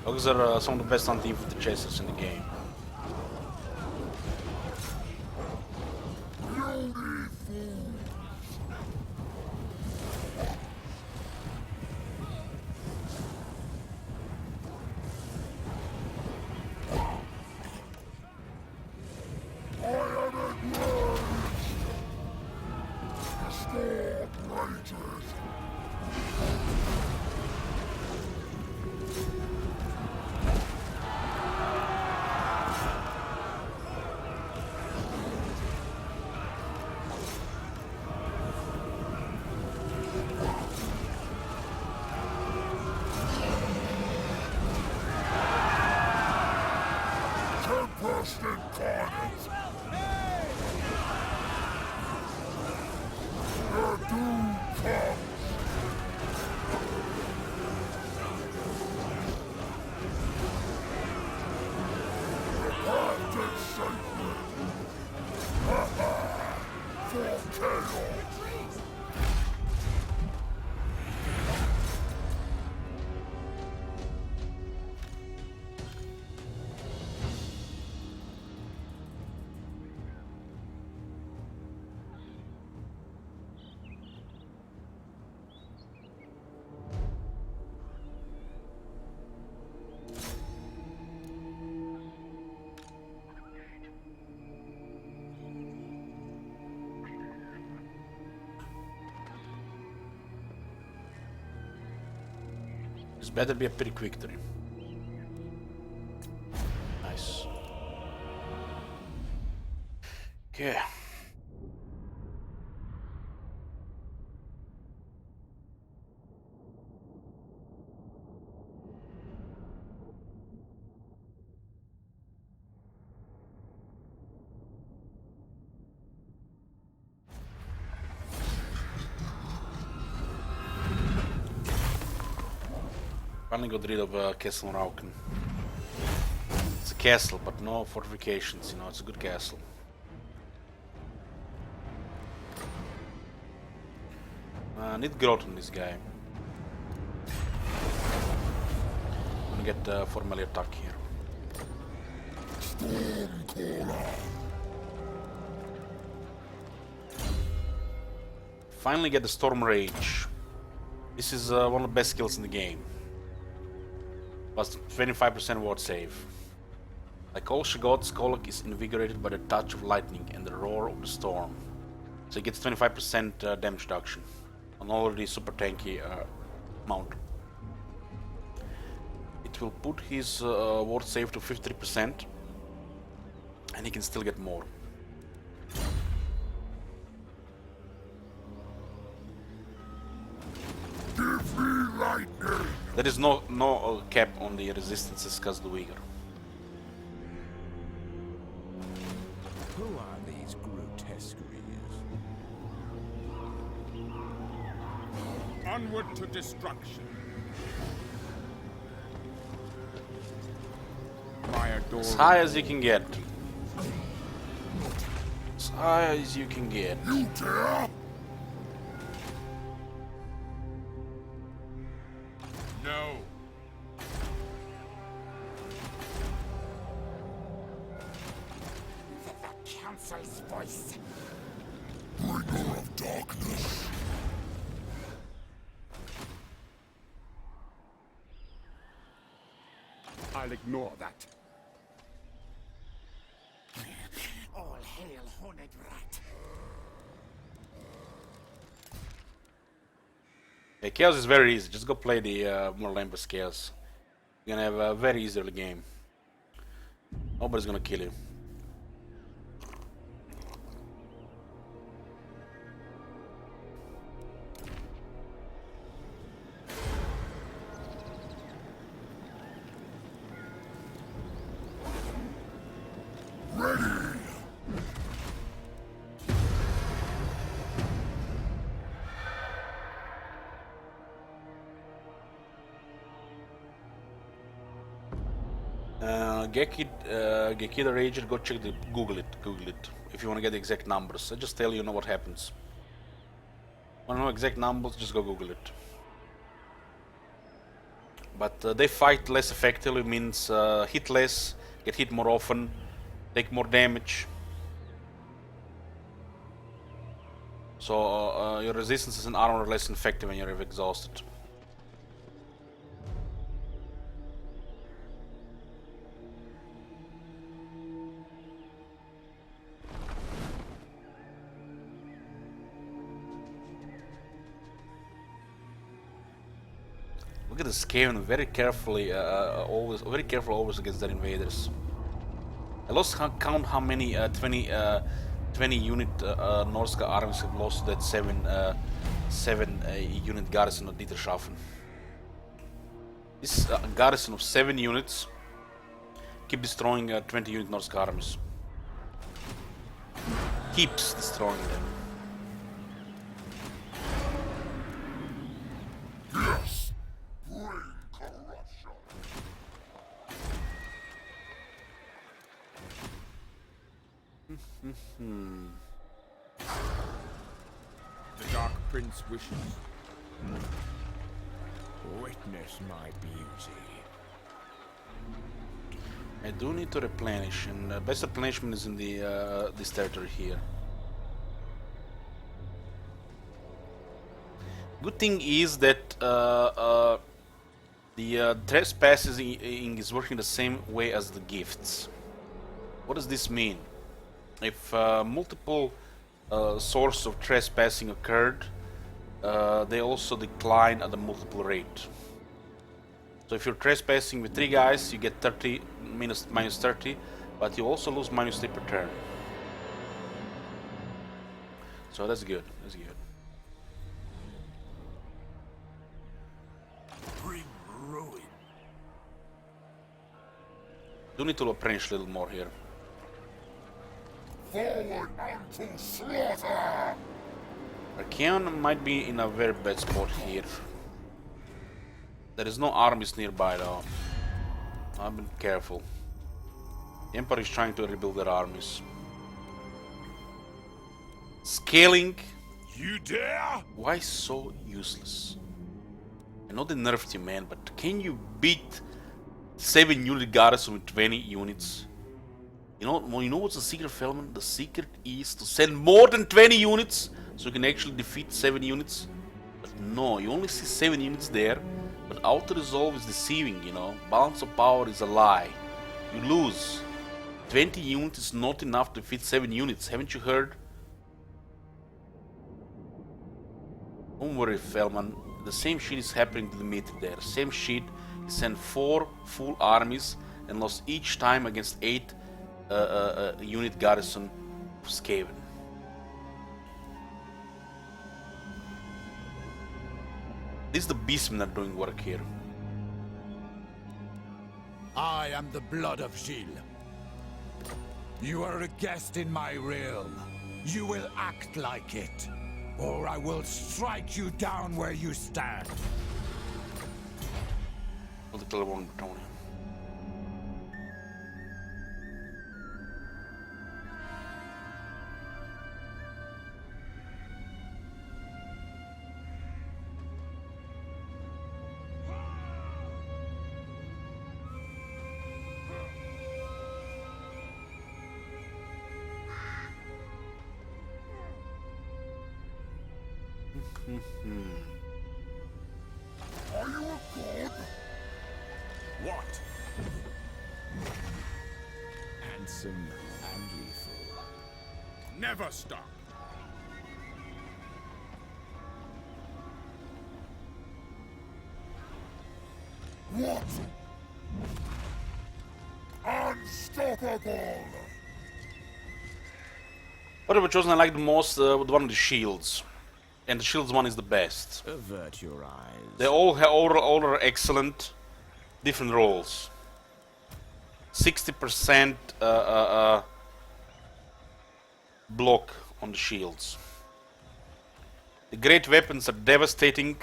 S1: Dogs are some of the best anti-infantry chasers in the game.
S2: Tempest incarnate! Your doom comes! The path to safety! Ha ha! For chaos!
S1: This better be a pretty quick victory. Nice. Okay. Finally got rid of Castle Rauken. It's a castle, but no fortifications, you know, it's a good castle. Need growth on this guy. I'm gonna get formally attack here. Finally get the Storm Rage. This is one of the best skills in the game. Plus 25% ward save. Like all Shoggoths, Kolok is invigorated by the touch of lightning and the roar of the storm. So he gets 25% damage reduction on already super tanky mount. It will put his ward save to 53%, and he can still get more.
S2: Give me lightning!
S1: There is no cap on the resistances because the Uyghur.
S3: Who are these grotesqueries? Onward to destruction. My adorable.
S1: As high as you can get. As high as you can get.
S2: You dare?
S3: No.
S5: The Council's voice.
S2: Bringer of darkness!
S3: I'll ignore that.
S5: All hail, horned rat.
S1: Yeah, Chaos is very easy. Just go play the Morlembus Chaos. You're gonna have a very easy early game. Nobody's gonna kill you. Geki the Rager, go check the Google it if you want to get the exact numbers. I just tell you know what happens. Want to know exact numbers? Just go Google it. But they fight less effectively, means hit less, get hit more often, take more damage. So your resistance and armor are less effective when you're exhausted. Look at the Skaven, very carefully, always against their invaders. I lost count how many 20 unit Norska armies have lost to that 7 unit garrison of Dieterschaffen. This garrison of 7 units keep destroying 20 unit Norska armies. Keeps destroying them.
S2: Yes! Bring corruption!
S3: The Dark Prince wishes. Witness my beauty.
S1: I do need to replenish, and best replenishment is in the this territory here. Good thing is that the trespassing is working the same way as the gifts. What does this mean? If multiple sources of trespassing occurred, they also decline at a multiple rate. So if you're trespassing with 3 guys, you get 30 minus 30, but you also lose -3 per turn. So that's good. That's good.
S2: Bring ruin!
S1: Do need to replenish a little more here.
S2: Forward unto slaughter!
S1: Archaon might be in a very bad spot here. There is no armies nearby though. I've been careful. The Emperor is trying to rebuild their armies. Scaling.
S3: You dare?
S1: Why so useless? I know they nerfed you, man, but can you beat 7 unit garrison with 20 units? You know what's the secret, Feldman? The secret is to send more than 20 units so you can actually defeat 7 units. But no, you only see 7 units there. But auto-resolve is deceiving, you know. Balance of power is a lie. You lose. 20 units is not enough to defeat 7 units. Haven't you heard? Don't worry, Feldman. The same shit is happening to Dimitri there. Same shit. He sent 4 full armies and lost each time against 8 unit garrison of Skaven. This is the beastmen that are doing work here.
S6: I am the blood of Gilles. You are a guest in my realm. You will act like it, or I will strike you down where you stand.
S1: Little one, Tony.
S2: Are you a god?
S3: What? Handsome and lethal. Never stop.
S2: What? Unstoppable!
S1: Whatever chosen I like the most, the one with the shields. And the shields one is the best.
S3: Avert your eyes.
S1: They all are excellent, different roles. 60% block on the shields. The great weapons are devastating.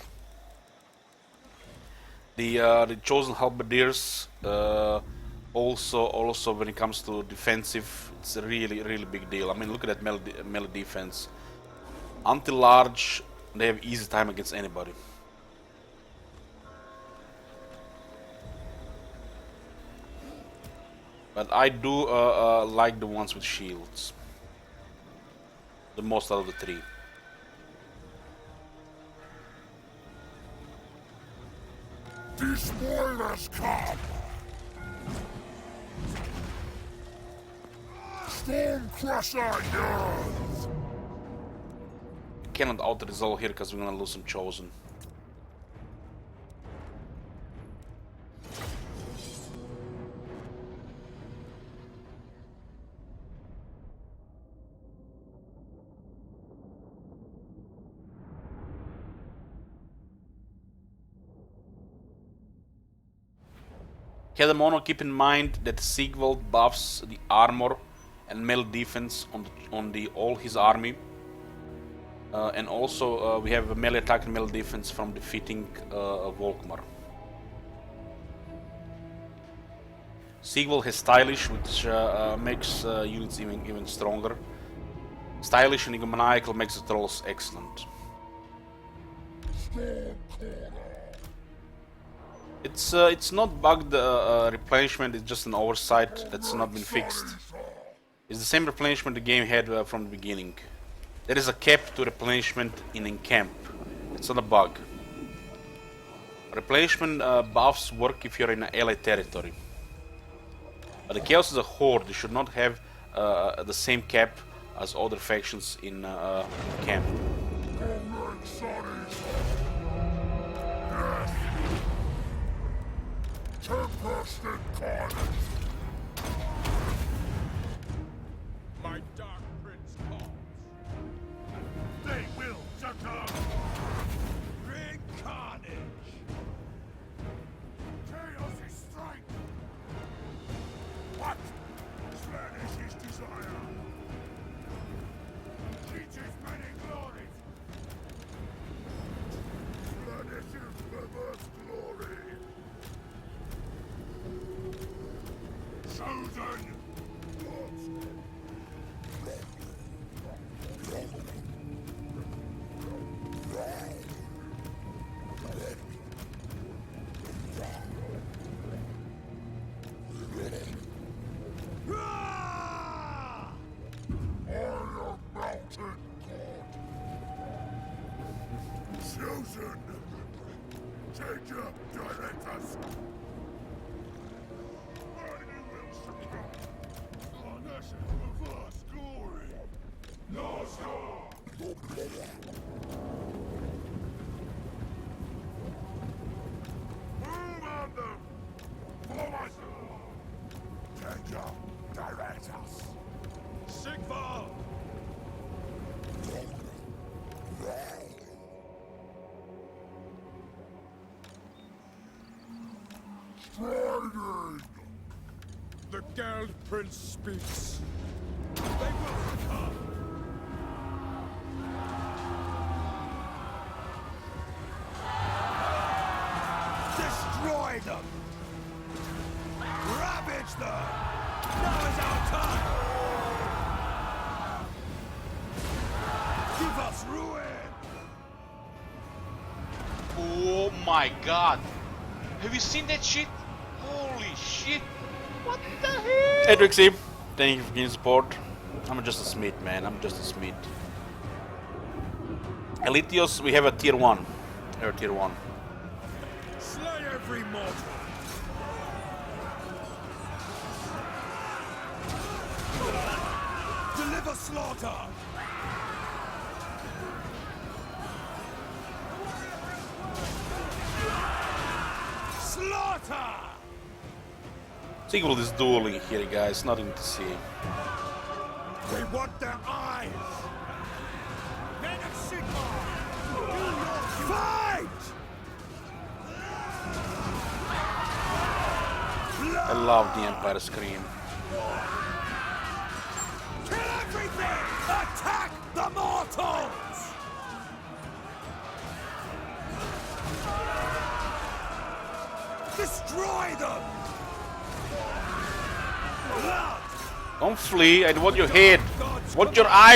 S1: The chosen halberdiers also when it comes to defensive, it's a really big deal. I mean, look at that melee defense. Until large, they have easy time against anybody. But I do like the ones with shields. The most out of the three.
S2: Die spoilers come! Stormcrusher yearns!
S1: Cannot auto-resolve here because we're gonna lose some Chosen. Kedamono, keep in mind that Sigvald buffs the armor and melee defense on all his army. And also we have a melee attack and melee defense from defeating Volkmar. Sigvald has Stylish, which makes units even stronger. Stylish and Egomaniacal makes the trolls excellent. It's not bugged replenishment, it's just an oversight that's not been fixed. It's the same replenishment the game had from the beginning. There is a cap to replenishment in camp. It's not a bug. Replenishment buffs work if you're in an ally territory. But the Chaos is a horde, you should not have the same cap as other factions in camp.
S2: Tempested carnage!
S3: My Dark Prince calls.
S2: They will succumb!
S3: Bring carnage.
S2: Chaos' strength! What? Spanish his desire! Teaches many glories! Spanish perverse glory! Chosen! Chosen! Teacher, direct us! I will succumb! Harnessing perverse glory! No star! Move on them! Forward! Teacher, direct us!
S3: Sigvald!
S2: Striding!
S3: The Geld Prince speaks. They will succumb.
S6: Destroy them! Ravage them! Now is our time! Give us ruin!
S4: Oh my god. Have you seen that shit? Holy shit. What the hell?
S1: Hey Trixie, thank you for getting support. I'm just a Smith, man. I'm just a Smith. Elitios, we have a tier 1. We have a tier 1.
S3: Slay every mortal.
S6: Deliver slaughter! Slaughter!
S1: Sigvald is dueling here, guys. Nothing to see.
S6: We want their eyes! Men of Sigmar! Do not fight!
S1: I love the Empire screen.
S6: Kill everything! Attack the mortals! Destroy them! Blood!
S1: Don't flee. I want your head. Want your eyes.